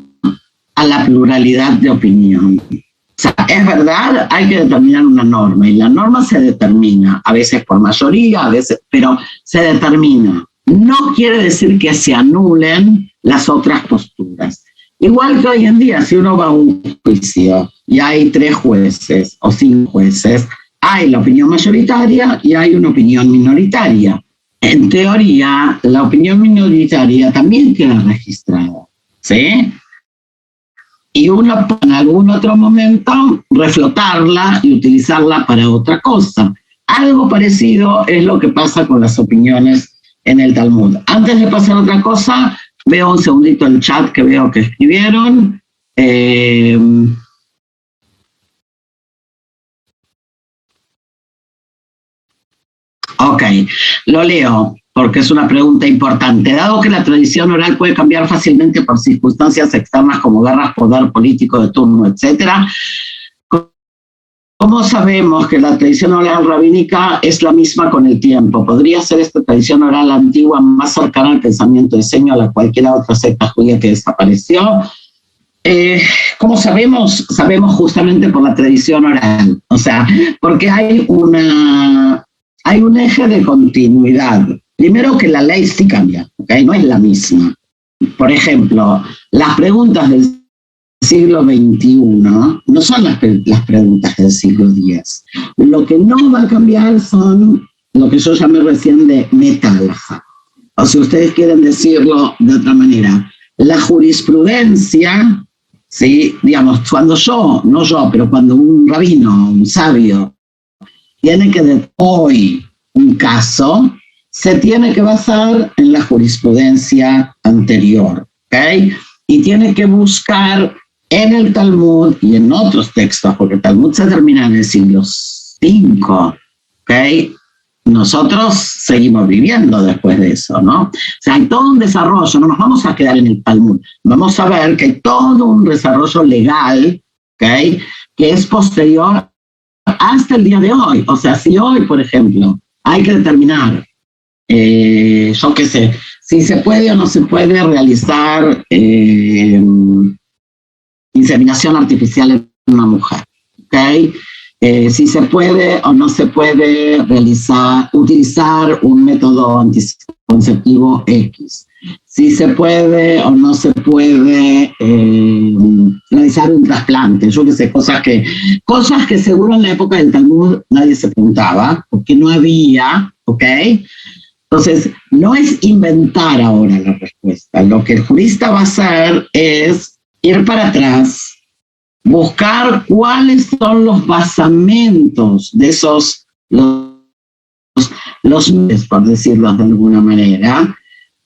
a la pluralidad de opinión. O sea, es verdad, hay que determinar una norma, y la norma se determina, a veces por mayoría, a veces, pero se determina. No quiere decir que se anulen las otras posturas. Igual que hoy en día, si uno va a un juicio y hay 3 jueces o 5 jueces, hay la opinión mayoritaria y hay una opinión minoritaria. En teoría, la opinión minoritaria también queda registrada, ¿sí? Y uno en algún otro momento reflotarla y utilizarla para otra cosa. Algo parecido es lo que pasa con las opiniones en el Talmud. Antes de pasar a otra cosa, veo un segundito el chat que veo que escribieron. Ok, lo leo porque es una pregunta importante. Dado que la tradición oral puede cambiar fácilmente por circunstancias externas como guerras, poder político de turno, etc., ¿cómo sabemos que la tradición oral rabínica es la misma con el tiempo? ¿Podría ser esta tradición oral antigua más cercana al pensamiento de Seño a la cualquier otra secta judía que desapareció? ¿Cómo sabemos? Sabemos justamente por la tradición oral. O sea, porque hay un eje de continuidad. Primero que la ley sí cambia, ¿okay? No es la misma. Por ejemplo, las preguntas del siglo XXI no son las preguntas del siglo X. Lo que no va a cambiar son lo que yo llamé recién de metalja. O si ustedes quieren decirlo de otra manera, la jurisprudencia, ¿sí? Digamos, cuando pero cuando un rabino, un sabio, tiene que decir hoy un caso, se tiene que basar en la jurisprudencia anterior, ¿ok? Y tiene que buscar en el Talmud y en otros textos, porque el Talmud se termina en el siglo V, ¿ok? Nosotros seguimos viviendo después de eso, ¿no? O sea, hay todo un desarrollo, no nos vamos a quedar en el Talmud, vamos a ver que hay todo un desarrollo legal, ¿ok? Que es posterior hasta el día de hoy. O sea, si hoy, por ejemplo, hay que determinar, yo qué sé, si se puede o no se puede realizar inseminación artificial en una mujer, ¿ok? Si se puede o no se puede utilizar un método anticonceptivo X, si se puede o no se puede realizar un trasplante, yo qué sé, cosas que seguro en la época del Talmud nadie se preguntaba, porque no había, ¿ok? Entonces, no es inventar ahora la respuesta, lo que el jurista va a hacer es ir para atrás, buscar cuáles son los basamentos de esos, los por decirlo de alguna manera,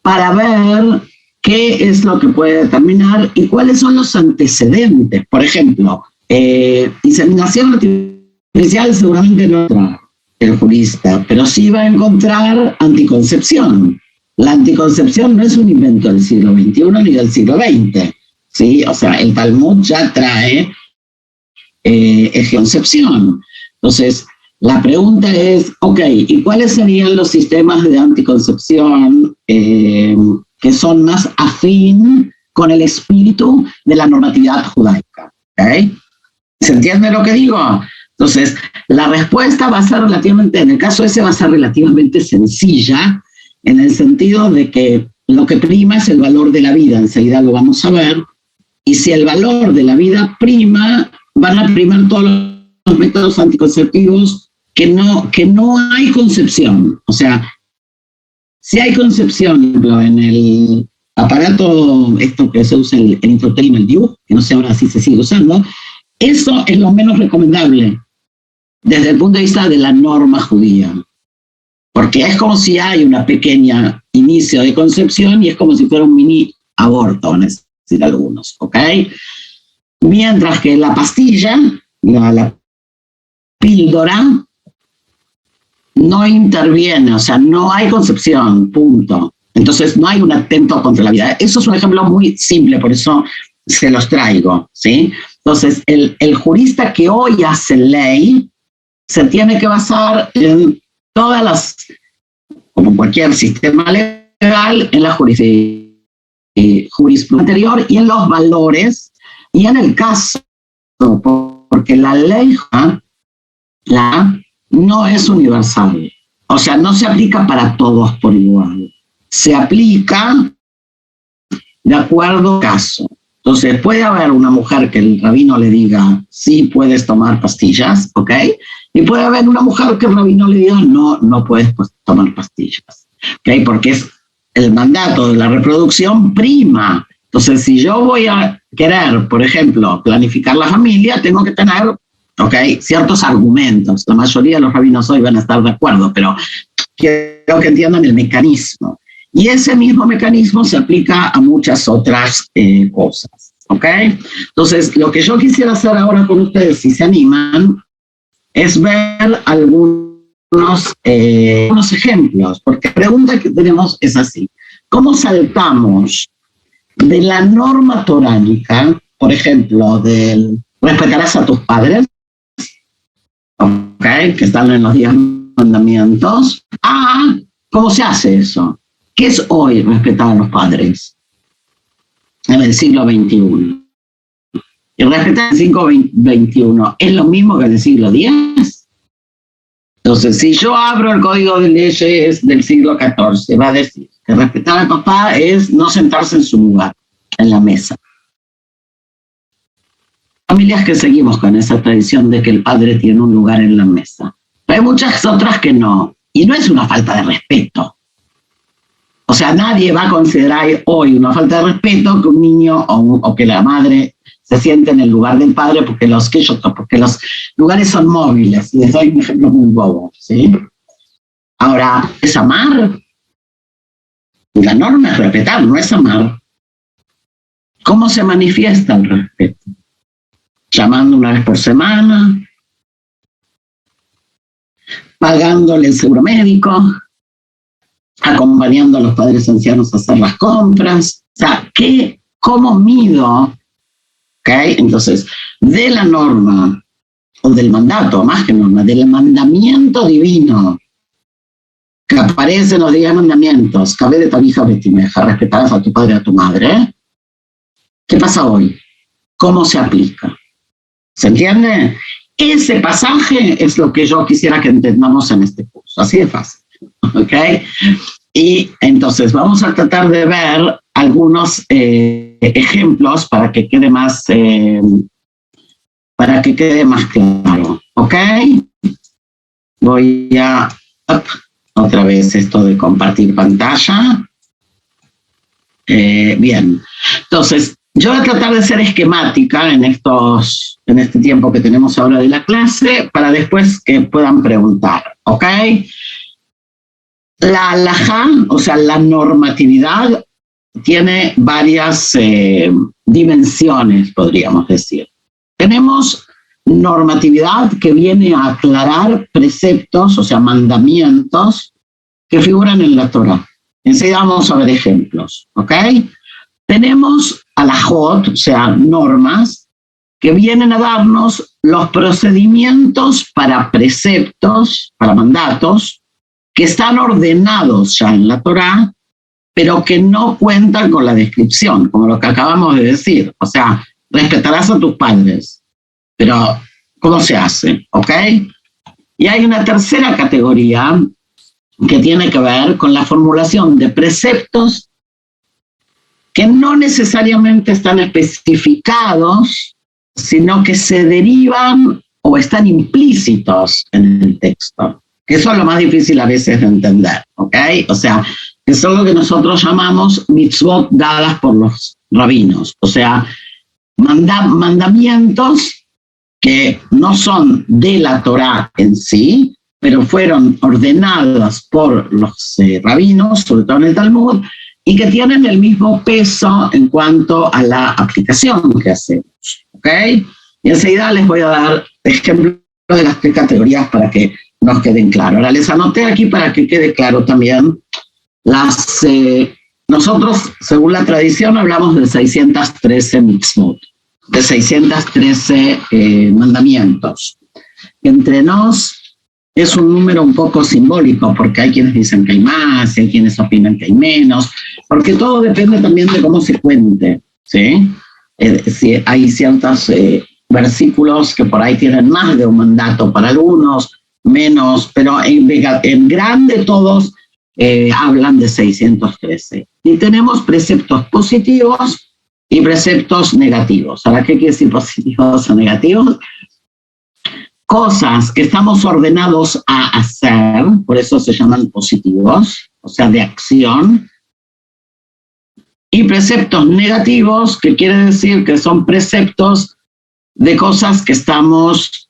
para ver qué es lo que puede determinar y cuáles son los antecedentes. Por ejemplo, inseminación artificial seguramente no entra el jurista, pero sí va a encontrar anticoncepción. La anticoncepción no es un invento del siglo XXI ni del siglo XX. ¿Sí? O sea, el Talmud ya trae concepción. Entonces, la pregunta es, ok, ¿y cuáles serían los sistemas de anticoncepción que son más afín con el espíritu de la normatividad judaica? ¿Okay? ¿Se entiende lo que digo? Entonces, la respuesta va a ser relativamente, en el caso ese va a ser relativamente sencilla, en el sentido de que lo que prima es el valor de la vida, enseguida lo vamos a ver. Y si el valor de la vida prima, van a primar todos los métodos anticonceptivos que no hay concepción. O sea, si hay concepción en el aparato, esto que se usa el intrauterino, el DIU, que no sé ahora si se sigue usando, eso es lo menos recomendable desde el punto de vista de la norma judía. Porque es como si hay una pequeña inicio de concepción y es como si fuera un mini aborto, decir algunos, ¿ok? Mientras que la pastilla, la píldora, no interviene, o sea, no hay concepción, punto. Entonces, no hay un atento contra la vida. Eso es un ejemplo muy simple, por eso se los traigo, ¿sí? Entonces, el jurista que hoy hace ley se tiene que basar en todas las, como cualquier sistema legal, en la jurisprudencia anterior y en los valores y en el caso, porque la ley no es universal, o sea, no se aplica para todos por igual, se aplica de acuerdo al caso. Entonces puede haber una mujer que el rabino le diga sí puedes tomar pastillas, ¿ok? Y puede haber una mujer que el rabino le diga no puedes tomar pastillas, ¿ok? Porque es el mandato de la reproducción prima. Entonces, si yo voy a querer, por ejemplo, planificar la familia, tengo que tener, ciertos argumentos. La mayoría de los rabinos hoy van a estar de acuerdo, pero quiero que entiendan el mecanismo. Y ese mismo mecanismo se aplica a muchas otras cosas, ¿ok? Entonces, lo que yo quisiera hacer ahora con ustedes, si se animan, es ver algunos ejemplos, porque la pregunta que tenemos es así. ¿Cómo saltamos de la norma toránica, por ejemplo, del respetarás a tus padres, que están en los 10 mandamientos, a cómo se hace eso? ¿Qué es hoy respetar a los padres en el siglo XXI? Y respetar el siglo XXI es lo mismo que en el siglo X. Entonces, si yo abro el código de leyes del siglo XIV, va a decir que respetar al papá es no sentarse en su lugar, en la mesa. Familias que seguimos con esa tradición de que el padre tiene un lugar en la mesa. Pero hay muchas otras que no. Y no es una falta de respeto. O sea, nadie va a considerar hoy una falta de respeto que un niño o que la madre se siente en el lugar del padre porque los lugares son móviles. Les doy un ejemplo muy bobo, ¿sí? Ahora, ¿es amar? La norma es respetar, no es amar. ¿Cómo se manifiesta el respeto? Llamando una vez por semana, pagándole el seguro médico, acompañando a los padres ancianos a hacer las compras. O sea, ¿cómo mido? ¿Okay? Entonces, de la norma, o del mandato, más que norma, del mandamiento divino, que aparece en los 10 mandamientos, cabe de tu hija betimeja, respetarás a tu padre y a tu madre. ¿Qué pasa hoy? ¿Cómo se aplica? ¿Se entiende? Ese pasaje es lo que yo quisiera que entendamos en este curso. Así de fácil. ¿Ok? Y entonces vamos a tratar de ver algunos ejemplos para que quede más claro. ¿Ok? Voy a otra vez esto de compartir pantalla. Bien. Entonces, yo voy a tratar de ser esquemática en este tiempo que tenemos ahora de la clase para después que puedan preguntar. ¿Ok? La halajá, o sea, la normatividad, tiene varias dimensiones, podríamos decir. Tenemos normatividad que viene a aclarar preceptos, o sea, mandamientos que figuran en la Torá. Enseguida vamos a ver ejemplos, ¿ok? Tenemos halajot, o sea, normas, que vienen a darnos los procedimientos para preceptos, para mandatos, que están ordenados ya en la Torá, pero que no cuentan con la descripción, como lo que acabamos de decir. O sea, respetarás a tus padres, pero ¿cómo se hace? ¿Ok? Y hay una tercera categoría que tiene que ver con la formulación de preceptos que no necesariamente están especificados, sino que se derivan o están implícitos en el texto, que eso es lo más difícil a veces de entender, ¿ok? O sea, que son lo que nosotros llamamos mitzvot dadas por los rabinos, o sea, mandamientos que no son de la Torá en sí, pero fueron ordenados por los rabinos, sobre todo en el Talmud, y que tienen el mismo peso en cuanto a la aplicación que hacemos, ¿ok? Y enseguida les voy a dar ejemplos de las 3 categorías para que nos queden claros. Ahora les anoté aquí para que quede claro también nosotros, según la tradición, hablamos de 613 mitzvot, de 613 mandamientos. Entre nos es un número un poco simbólico, porque hay quienes dicen que hay más, y hay quienes opinan que hay menos, porque todo depende también de cómo se cuente, ¿sí? Hay ciertos versículos que por ahí tienen más de un mandato para algunos, menos, pero en grande todos hablan de 613. Y tenemos preceptos positivos y preceptos negativos. ¿Ahora qué quiere decir positivos o negativos? Cosas que estamos ordenados a hacer, por eso se llaman positivos, o sea, de acción, y preceptos negativos, que quiere decir que son preceptos de cosas que estamos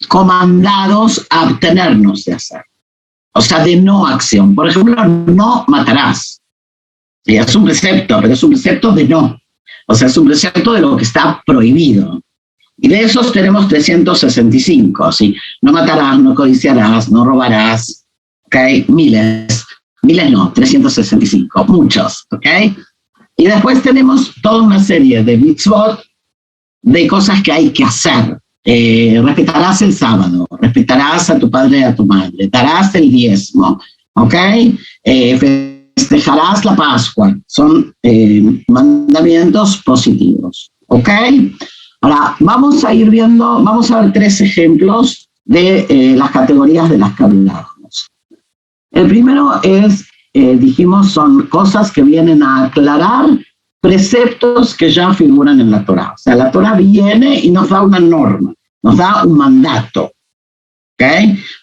comandados a abstenernos de hacer, o sea, de no acción. Por ejemplo, no matarás. Sí, es un precepto, pero es un precepto de no. O sea, es un precepto de lo que está prohibido. Y de esos tenemos 365, ¿sí? No matarás, no codiciarás, no robarás, ¿ok? Miles no, 365, muchos, ¿ok? Y después tenemos toda una serie de mitzvot, de cosas que hay que hacer. Respetarás el sábado, respetarás a tu padre y a tu madre, darás el diezmo, ¿ok? Festejarás la Pascua, son mandamientos positivos, ¿ok? Ahora, vamos a ir viendo, vamos a ver 3 ejemplos de las categorías de las que hablábamos. El primero es, dijimos, son cosas que vienen a aclarar preceptos que ya figuran en la Torá. O sea, la Torá viene y nos da una norma, nos da un mandato.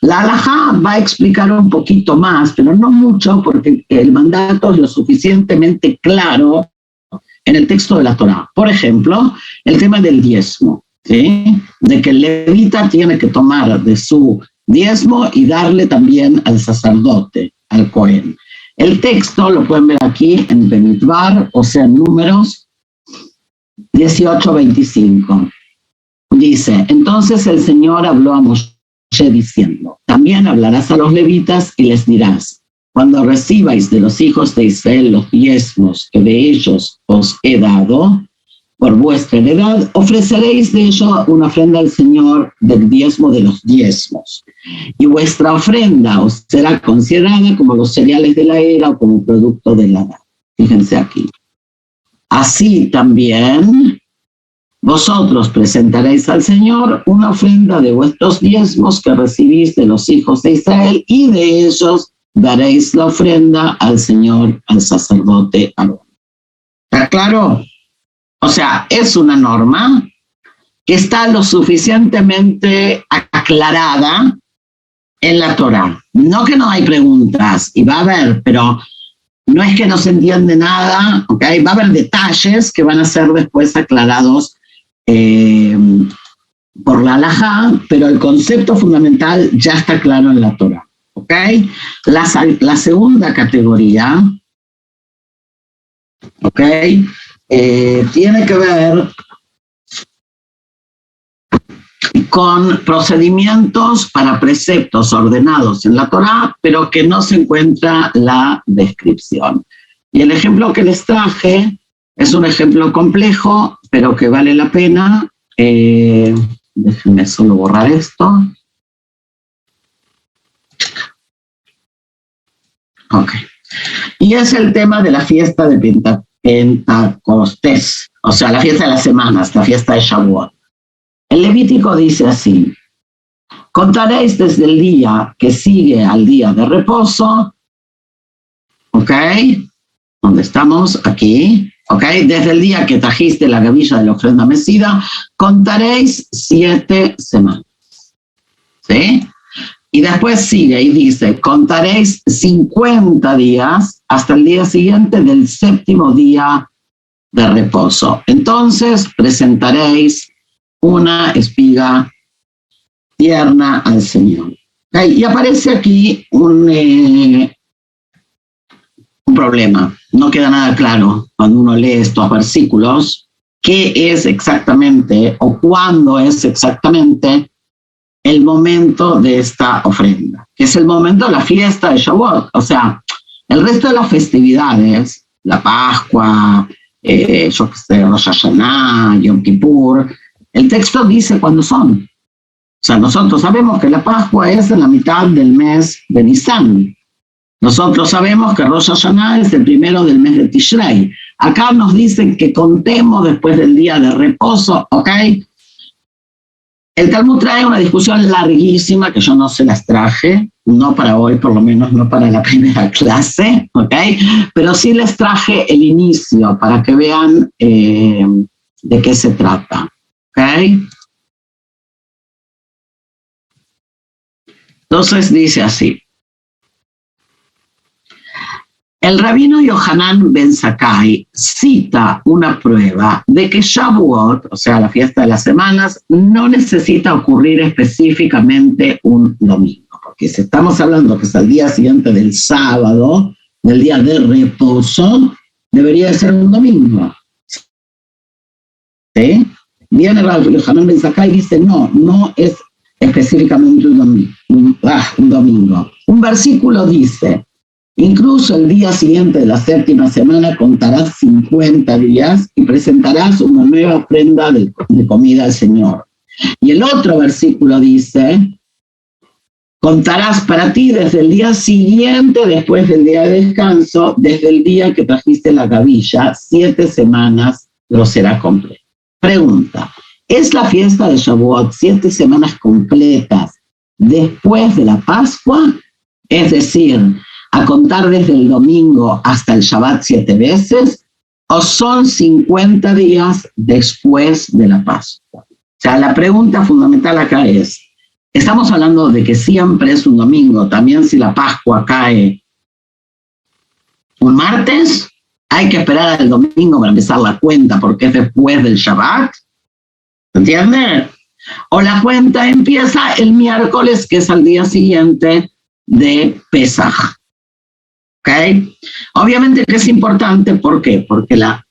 La halajá va a explicar un poquito más, pero no mucho, porque el mandato es lo suficientemente claro en el texto de la Torá. Por ejemplo, el tema del diezmo, ¿sí? De que el levita tiene que tomar de su diezmo y darle también al sacerdote, al Cohen. El texto lo pueden ver aquí en Bemidbar, o sea, en Números 18:25. Dice, entonces el Señor habló a Moshe diciendo, también hablarás a los levitas y les dirás, cuando recibáis de los hijos de Israel los diezmos que de ellos os he dado, por vuestra heredad, ofreceréis de ello una ofrenda al Señor del diezmo de los diezmos. Y vuestra ofrenda os será considerada como los cereales de la era o como producto de la edad. Fíjense aquí. Así también vosotros presentaréis al Señor una ofrenda de vuestros diezmos que recibís de los hijos de Israel y de ellos daréis la ofrenda al Señor, al sacerdote Aarón. ¿Está claro? O sea, es una norma que está lo suficientemente aclarada en la Torá. No que no hay preguntas, y va a haber, pero no es que no se entiende nada, ¿okay? Va a haber detalles que van a ser después aclarados por la halajá, pero el concepto fundamental ya está claro en la Torá. ¿Okay? La segunda categoría, ¿okay? Tiene que ver con procedimientos para preceptos ordenados en la Torá, pero que no se encuentra la descripción. Y el ejemplo que les traje es un ejemplo complejo, pero que vale la pena. Déjenme solo borrar esto. Ok. Y es el tema de la fiesta de Pentecostés, o sea, la fiesta de las semanas, la fiesta de Shavuot. El Levítico dice así, contaréis desde el día que sigue al día de reposo, ¿ok? ¿Dónde estamos? Aquí, ¿ok? Desde el día que trajiste la gavilla de la ofrenda mecida, contaréis 7 semanas, ¿sí? Y después sigue y dice, contaréis 50 días hasta el día siguiente del 7º día de reposo. Entonces presentaréis una espiga tierna al Señor. ¿Okay? Y aparece aquí un problema. No queda nada claro cuando uno lee estos versículos qué es exactamente o cuándo es exactamente el momento de esta ofrenda, que es el momento de la fiesta de Shavuot. O sea, el resto de las festividades, la Pascua, yo qué sé, Rosh Hashanah, Yom Kippur, el texto dice cuándo son. O sea, nosotros sabemos que la Pascua es en la mitad del mes de Nisan. Nosotros sabemos que Rosh Hashanah es el primero del mes de Tishrei. Acá nos dicen que contemos después del día de reposo, ¿ok? El Talmud trae una discusión larguísima que yo no se las traje, no para hoy, por lo menos no para la primera clase, ¿ok? Pero sí les traje el inicio para que vean de qué se trata, ¿ok? Entonces dice así. El rabino Yohanan ben Zakkai cita una prueba de que Shavuot, o sea, la fiesta de las semanas, no necesita ocurrir específicamente un domingo, porque si estamos hablando que es el día siguiente del sábado, del día de reposo, debería ser un domingo. ¿Sí? Viene el Yohanan ben Zakkai y dice, no es específicamente un domingo. Un versículo dice, incluso el día siguiente de la 7ª semana contarás 50 días y presentarás una nueva ofrenda de comida al Señor. Y el otro versículo dice, contarás para ti desde el día siguiente, después del día de descanso, desde el día que trajiste la gavilla, 7 semanas lo será completo. Pregunta, ¿es la fiesta de Shavuot 7 semanas completas después de la Pascua? Es decir, a contar desde el domingo hasta el Shabbat 7 veces, o son 50 días después de la Pascua. O sea, la pregunta fundamental acá es estamos hablando de que siempre es un domingo, también si la Pascua cae un martes, hay que esperar al domingo para empezar la cuenta porque es después del Shabbat, ¿entiendes? O la cuenta empieza el miércoles, que es al día siguiente de Pesaj, ¿ok? Obviamente que es importante, ¿por qué? Porque la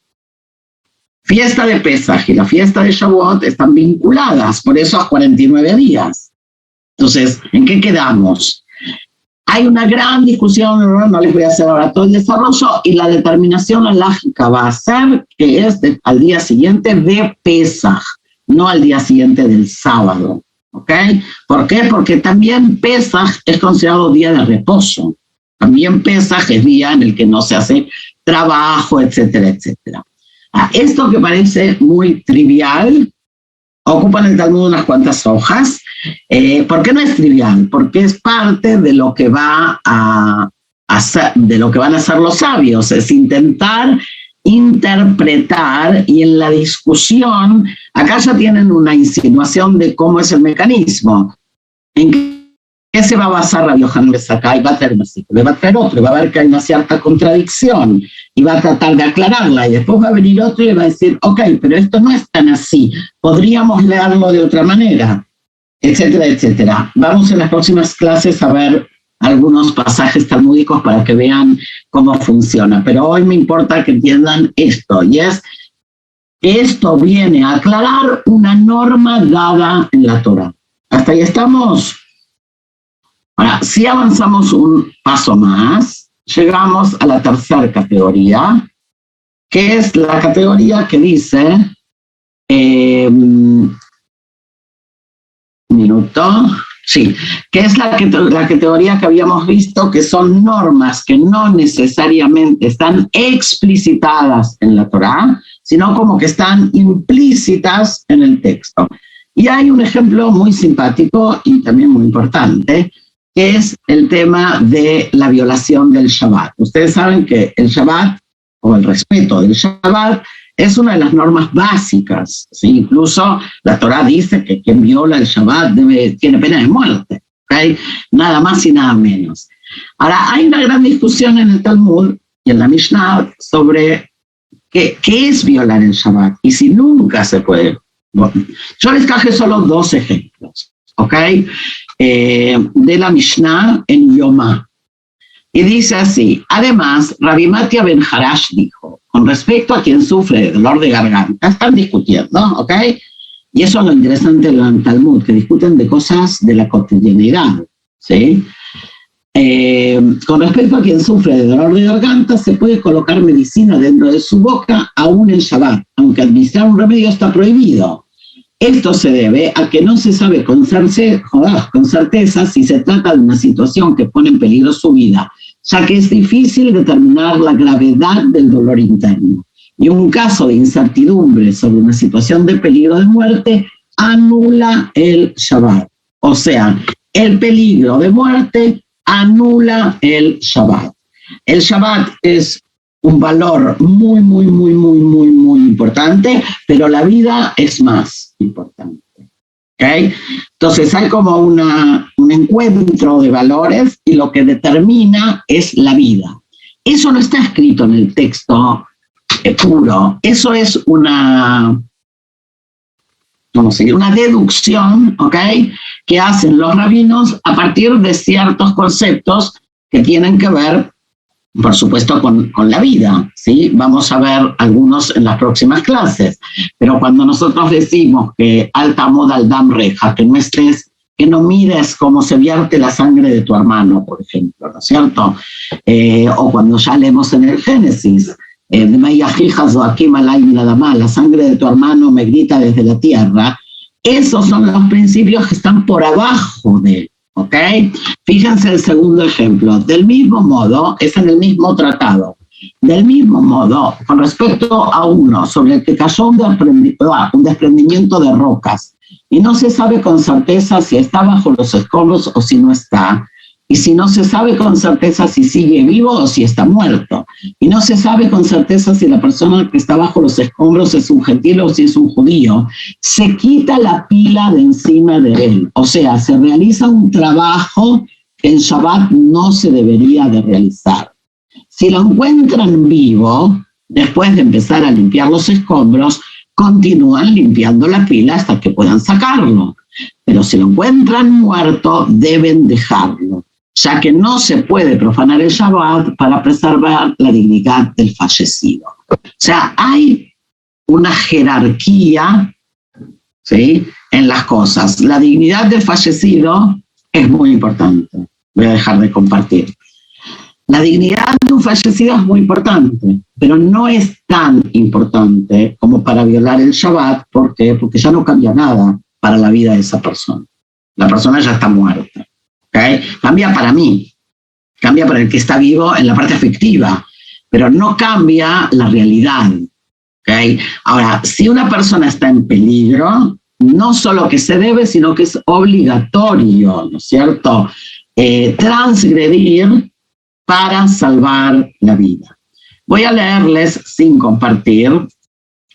fiesta de Pesaj y la fiesta de Shavuot están vinculadas, por eso a 49 días. Entonces, ¿en qué quedamos? Hay una gran discusión, no les voy a hacer ahora todo el desarrollo, y la determinación halajika va a ser que es al día siguiente de Pesaj, no al día siguiente del sábado, ¿ok? ¿Por qué? Porque también Pesaj es considerado día de reposo. También Pesaj es día en el que no se hace trabajo, etcétera, etcétera. Esto que parece muy trivial, ocupa en el Talmud unas cuantas hojas. ¿Por qué no es trivial? Porque es parte de lo que va a hacer, de lo que van a hacer los sabios, es intentar interpretar, y en la discusión, acá ya tienen una insinuación de cómo es el mecanismo, en qué se va a basar Rabbi Yohanan Ben Zakkai. Va a tener un versículo, va a tener otro, va a ver que hay una cierta contradicción, y va a tratar de aclararla, y después va a venir otro y va a decir, ok, pero esto no es tan así, podríamos leerlo de otra manera, etcétera, etcétera. Vamos en las próximas clases a ver algunos pasajes talmúdicos para que vean cómo funciona, pero hoy me importa que entiendan esto, y es que esto viene a aclarar una norma dada en la Torah. ¿Hasta ahí estamos? Ahora, si avanzamos un paso más, llegamos a la tercera categoría, que es la categoría que dice, que es la categoría que habíamos visto, que son normas que no necesariamente están explicitadas en la Torá, sino como que están implícitas en el texto. Y hay un ejemplo muy simpático y también muy importante, que es el tema de la violación del Shabbat. Ustedes saben que el Shabbat, o el respeto del Shabbat, es una de las normas básicas, ¿sí? Incluso la Torá dice que quien viola el Shabbat tiene pena de muerte, ¿okay? Nada más y nada menos. Ahora, hay una gran discusión en el Talmud y en la Mishnah sobre qué es violar el Shabbat y si nunca se puede. Bueno, yo les traje solo 2 ejemplos, ¿ok? De la Mishnah en Yomá. Y dice así: además, Rabbi Matia Ben Harash dijo, con respecto a quien sufre de dolor de garganta, están discutiendo, ¿ok? Y eso es lo interesante del Talmud, que discuten de cosas de la cotidianidad, ¿sí? Con respecto a quien sufre de dolor de garganta, se puede colocar medicina dentro de su boca aún en Shabbat, aunque administrar un remedio está prohibido. Esto se debe a que no se sabe con certeza si se trata de una situación que pone en peligro su vida, ya que es difícil determinar la gravedad del dolor interno. Y un caso de incertidumbre sobre una situación de peligro de muerte anula el Shabbat. O sea, el peligro de muerte anula el Shabbat. El Shabbat es un valor muy, muy, muy, muy, muy, muy importante, pero la vida es más importante. ¿Okay? Entonces hay como un encuentro de valores y lo que determina es la vida. Eso no está escrito en el texto puro, eso es una deducción, ¿okay? Que hacen los rabinos a partir de ciertos conceptos que tienen que ver, por supuesto, con la vida, ¿sí? Vamos a ver algunos en las próximas clases, pero cuando nosotros decimos que alta moda al dam reja, que no mires cómo se vierte la sangre de tu hermano, por ejemplo, ¿no es cierto? O cuando ya leemos en el Génesis, la sangre de tu hermano me grita desde la tierra. Esos son los principios que están por abajo de él. ¿Ok? Fíjense el segundo ejemplo. Del mismo modo, es en el mismo tratado. Del mismo modo, con respecto a uno sobre el que cayó un desprendimiento de rocas y no se sabe con certeza si está bajo los escombros o si no está, Y si no se sabe con certeza si sigue vivo o si está muerto. Y no se sabe con certeza si la persona que está bajo los escombros es un gentil o si es un judío, se quita la pila de encima de él. O sea, se realiza un trabajo que en Shabbat no se debería de realizar. Si lo encuentran vivo, después de empezar a limpiar los escombros, continúan limpiando la pila hasta que puedan sacarlo. Pero si lo encuentran muerto, deben dejarlo, ya que no se puede profanar el Shabbat para preservar la dignidad del fallecido. O sea, hay una jerarquía, ¿sí?, en las cosas. La dignidad del fallecido es muy importante. Voy a dejar de compartir. La dignidad de un fallecido es muy importante, pero no es tan importante como para violar el Shabbat. ¿Por qué? Porque ya no cambia nada para la vida de esa persona. La persona ya está muerta. ¿Okay? Cambia para mí, cambia para el que está vivo en la parte afectiva, pero no cambia la realidad. ¿Okay? Ahora, si una persona está en peligro, no solo que se debe, sino que es obligatorio, ¿no es cierto?, transgredir para salvar la vida. Voy a leerles, sin compartir,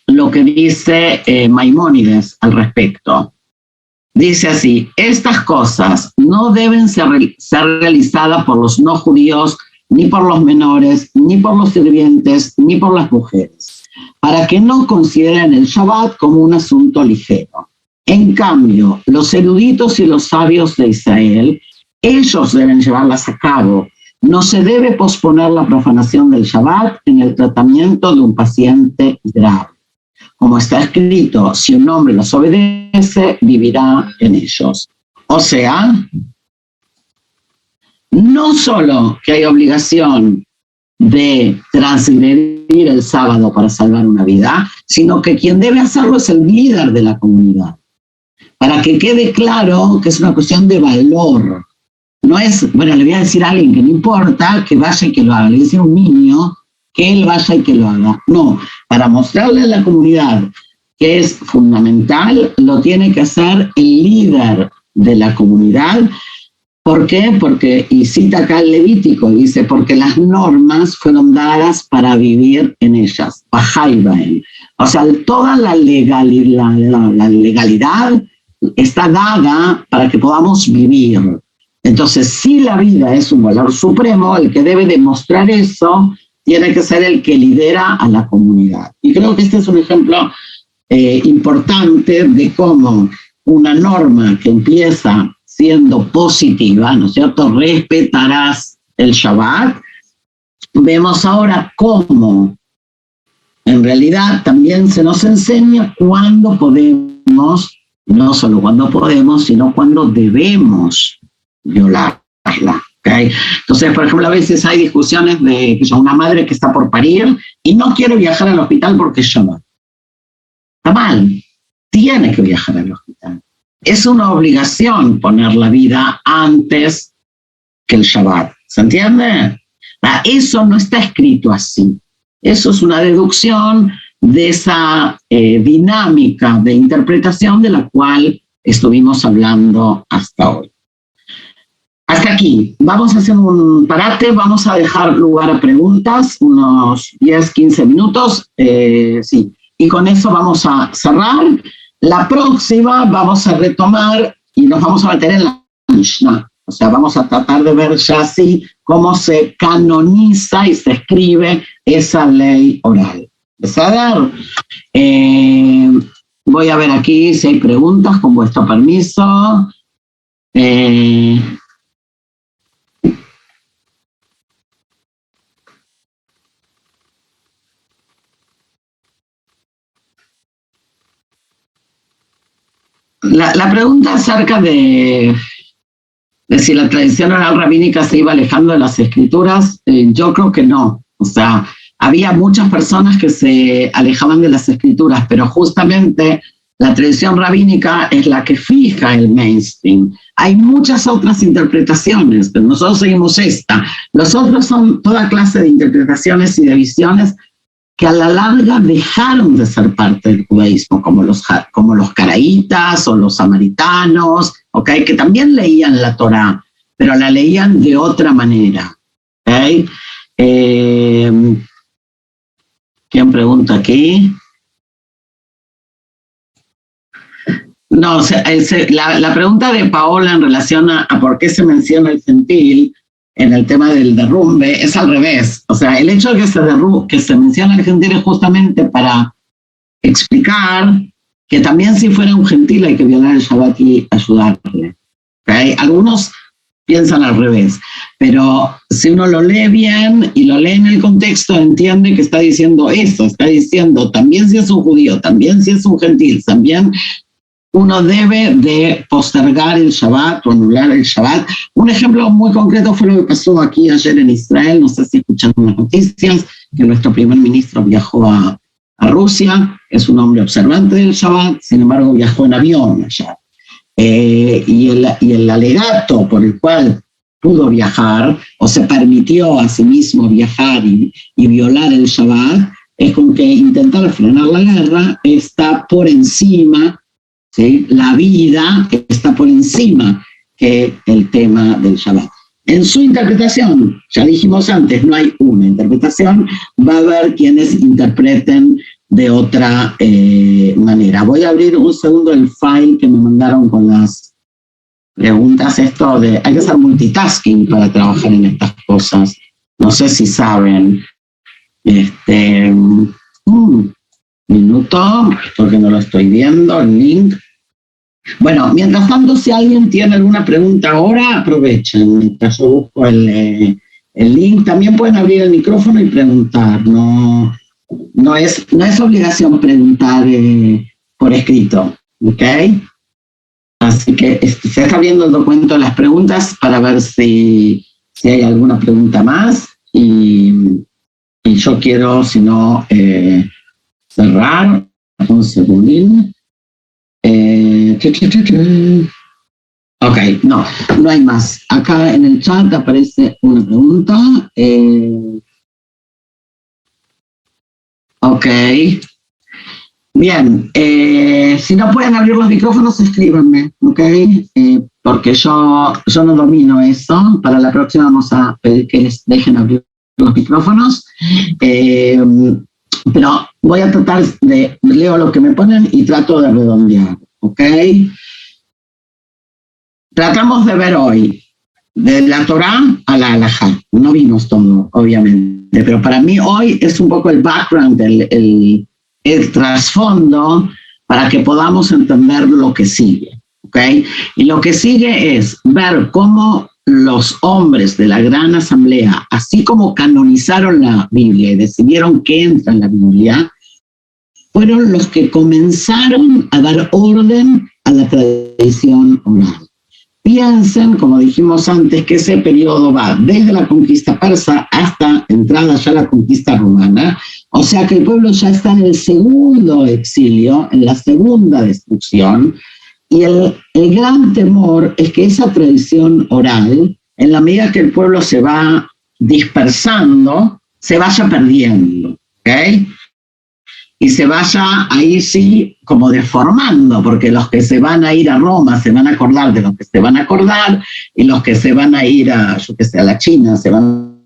lo que dice Maimónides al respecto. Dice así: estas cosas no deben ser realizadas por los no judíos, ni por los menores, ni por los sirvientes, ni por las mujeres, para que no consideren el Shabbat como un asunto ligero. En cambio, los eruditos y los sabios de Israel, ellos deben llevarlas a cabo. No se debe posponer la profanación del Shabbat en el tratamiento de un paciente grave. Como está escrito, si un hombre los obedece, vivirá en ellos. O sea, no solo que hay obligación de transgredir el sábado para salvar una vida, sino que quien debe hacerlo es el líder de la comunidad. Para que quede claro que es una cuestión de valor. No es, bueno, le voy a decir a alguien que no importa, que vaya y que lo haga. Le dice a un niño que él vaya y que lo haga. No, para mostrarle a la comunidad que es fundamental, lo tiene que hacer el líder de la comunidad. ¿Por qué? Porque, y cita acá el Levítico, dice, porque las normas fueron dadas para vivir en ellas. O sea, toda la legalidad está dada para que podamos vivir. Entonces, si la vida es un valor supremo, el que debe demostrar eso tiene que ser el que lidera a la comunidad. Y creo que este es un ejemplo importante de cómo una norma que empieza siendo positiva, ¿no es cierto?, respetarás el Shabbat. Vemos ahora cómo en realidad también se nos enseña cuándo podemos, no solo cuándo podemos, sino cuándo debemos violarla. ¿Okay? Entonces, por ejemplo, a veces hay discusiones de una madre que está por parir y no quiere viajar al hospital porque es Shabbat. Está mal, tiene que viajar al hospital. Es una obligación poner la vida antes que el Shabbat. ¿Se entiende? Eso no está escrito así. Eso es una deducción de esa dinámica de interpretación de la cual estuvimos hablando hasta hoy. Hasta aquí. Vamos a hacer un parate, vamos a dejar lugar a preguntas, unos 10, 15 minutos. Sí. Y con eso vamos a cerrar. La próxima vamos a retomar y nos vamos a meter en la Mishnah. O sea, vamos a tratar de ver ya así cómo se canoniza y se escribe esa ley oral. ¿Beseder? Voy a ver aquí si hay preguntas, con vuestro permiso. La pregunta acerca de si la tradición oral rabínica se iba alejando de las escrituras, yo creo que no. O sea, había muchas personas que se alejaban de las escrituras, pero justamente la tradición rabínica es la que fija el mainstream. Hay muchas otras interpretaciones, pero nosotros seguimos esta. Los otros son toda clase de interpretaciones y de visiones que a la larga dejaron de ser parte del judaísmo, como los caraítas o los samaritanos, ¿okay?, que también leían la Torá, pero la leían de otra manera. ¿Okay? ¿Quién pregunta aquí? No, la pregunta de Paola en relación a por qué se menciona el gentil en el tema del derrumbe es al revés. O sea, el hecho de que se menciona el gentil es justamente para explicar que también si fuera un gentil hay que violar el Shabbat y ayudarle. ¿Okay? Algunos piensan al revés, pero si uno lo lee bien y lo lee en el contexto, entiende que está diciendo eso, está diciendo también si es un judío, también si es un gentil, también uno debe de postergar el Shabbat o anular el Shabbat. Un ejemplo muy concreto fue lo que pasó aquí ayer en Israel, no sé si escucharon las noticias, que nuestro primer ministro viajó a Rusia, es un hombre observante del Shabbat, sin embargo viajó en avión allá. Y el alegato por el cual pudo viajar o se permitió a sí mismo viajar y violar el Shabbat es con que intentar frenar la guerra está por encima, ¿sí? La vida está por encima que el tema del Shabbat. En su interpretación, ya dijimos antes, no hay una interpretación, va a haber quienes interpreten de otra manera. Voy a abrir un segundo el file que me mandaron con las preguntas. Hay que hacer multitasking para trabajar en estas cosas. No sé si saben. Minuto, porque no lo estoy viendo, el link. Bueno, mientras tanto, si alguien tiene alguna pregunta ahora, aprovechen. Mientras yo busco el link, también pueden abrir el micrófono y preguntar. No es obligación preguntar por escrito, ¿ok? Así que se está abriendo el documento de las preguntas para ver si hay alguna pregunta más. Y yo quiero, si no, cerrar. Un segundín. Ok, no hay más. Acá en el chat aparece una pregunta. Ok. Bien, si no pueden abrir los micrófonos, escríbanme, ¿ok? Porque yo no domino eso. Para la próxima vamos a pedir que les dejen abrir los micrófonos. Pero voy a tratar leo lo que me ponen y trato de redondear, ¿ok? Tratamos de ver hoy, de la Torá a la Halajá. No vimos todo, obviamente, pero para mí hoy es un poco el background, el trasfondo para que podamos entender lo que sigue, ¿ok? Y lo que sigue es ver cómo los hombres de la Gran Asamblea, así como canonizaron la Biblia y decidieron que entra en la Biblia, fueron los que comenzaron a dar orden a la tradición oral. Piensen, como dijimos antes, que ese periodo va desde la conquista persa hasta entrada ya a la conquista romana, o sea que el pueblo ya está en el segundo exilio, en la segunda destrucción, y el gran temor es que esa tradición oral, en la medida que el pueblo se va dispersando, se vaya perdiendo, ¿ok? Y se vaya ahí sí como deformando, porque los que se van a ir a Roma se van a acordar de lo que se van a acordar, y los que se van a ir a, a la China se van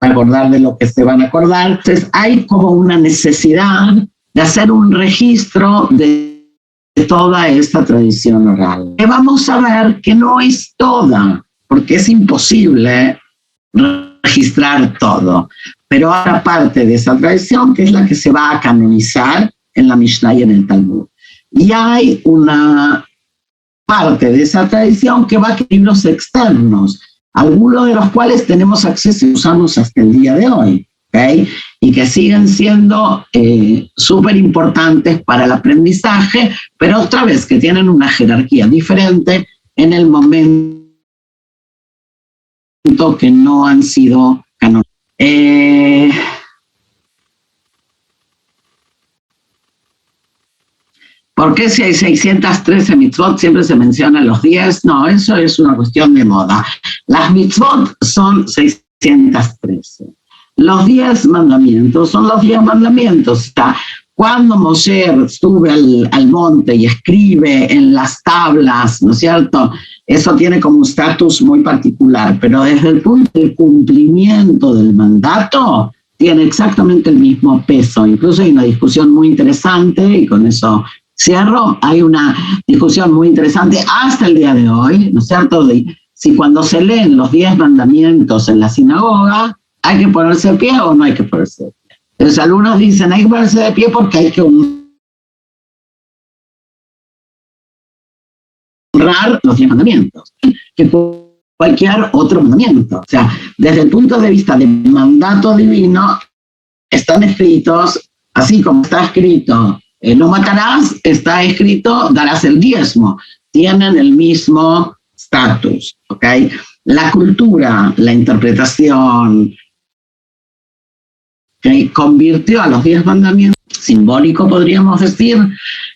a acordar de lo que se van a acordar. Entonces hay como una necesidad de hacer un registro de toda esta tradición oral. Y vamos a ver que no es toda, porque es imposible registrar todo. Pero hay una parte de esa tradición que es la que se va a canonizar en la Mishnah y en el Talmud. Y hay una parte de esa tradición que va a libros externos, algunos de los cuales tenemos acceso y usamos hasta el día de hoy, ¿okay? Y que siguen siendo súper importantes para el aprendizaje, pero otra vez que tienen una jerarquía diferente en el momento que no han sido canonizados. ¿Por qué si hay 613 mitzvot siempre se mencionan los 10? No, eso es una cuestión de moda. Las mitzvot son 613. Los 10 mandamientos son los 10 mandamientos. cuando Moshe sube al monte y escribe en las tablas, ¿no es cierto? Eso tiene como un estatus muy particular, pero desde el punto del cumplimiento del mandato, tiene exactamente el mismo peso. Incluso hay una discusión muy interesante, y con eso cierro, hay una discusión muy interesante hasta el día de hoy, ¿no es cierto?, de si cuando se leen los 10 mandamientos en la sinagoga, hay que ponerse de pie o no hay que ponerse de pie. Entonces algunos dicen, hay que ponerse de pie porque hay que honrar los 10 mandamientos, que cualquier otro mandamiento. O sea, desde el punto de vista del mandato divino, están escritos, así como está escrito, no matarás, está escrito, darás el diezmo. Tienen el mismo estatus, ¿ok? La cultura, la interpretación, que convirtió a los 10 mandamientos, simbólico podríamos decir,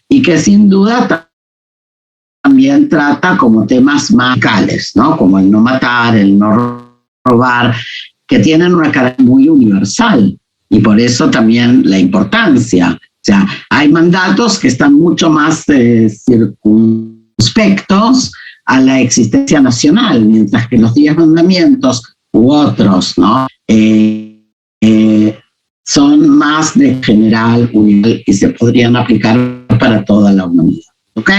y que sin duda también trata como temas más radicales, ¿no? Como el no matar, el no robar, que tienen una característica muy universal, y por eso también la importancia. O sea, hay mandatos que están mucho más circunspectos a la existencia nacional, mientras que los 10 mandamientos u otros, ¿no? Son más de general, universal, y se podrían aplicar para toda la humanidad. ¿Ok?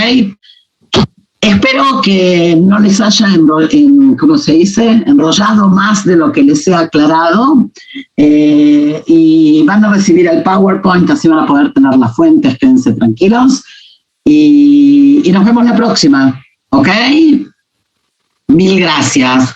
Espero que no les haya enrollado más de lo que les he aclarado, y van a recibir el PowerPoint, así van a poder tener las fuentes, quédense tranquilos, y nos vemos la próxima, ¿ok? Mil gracias.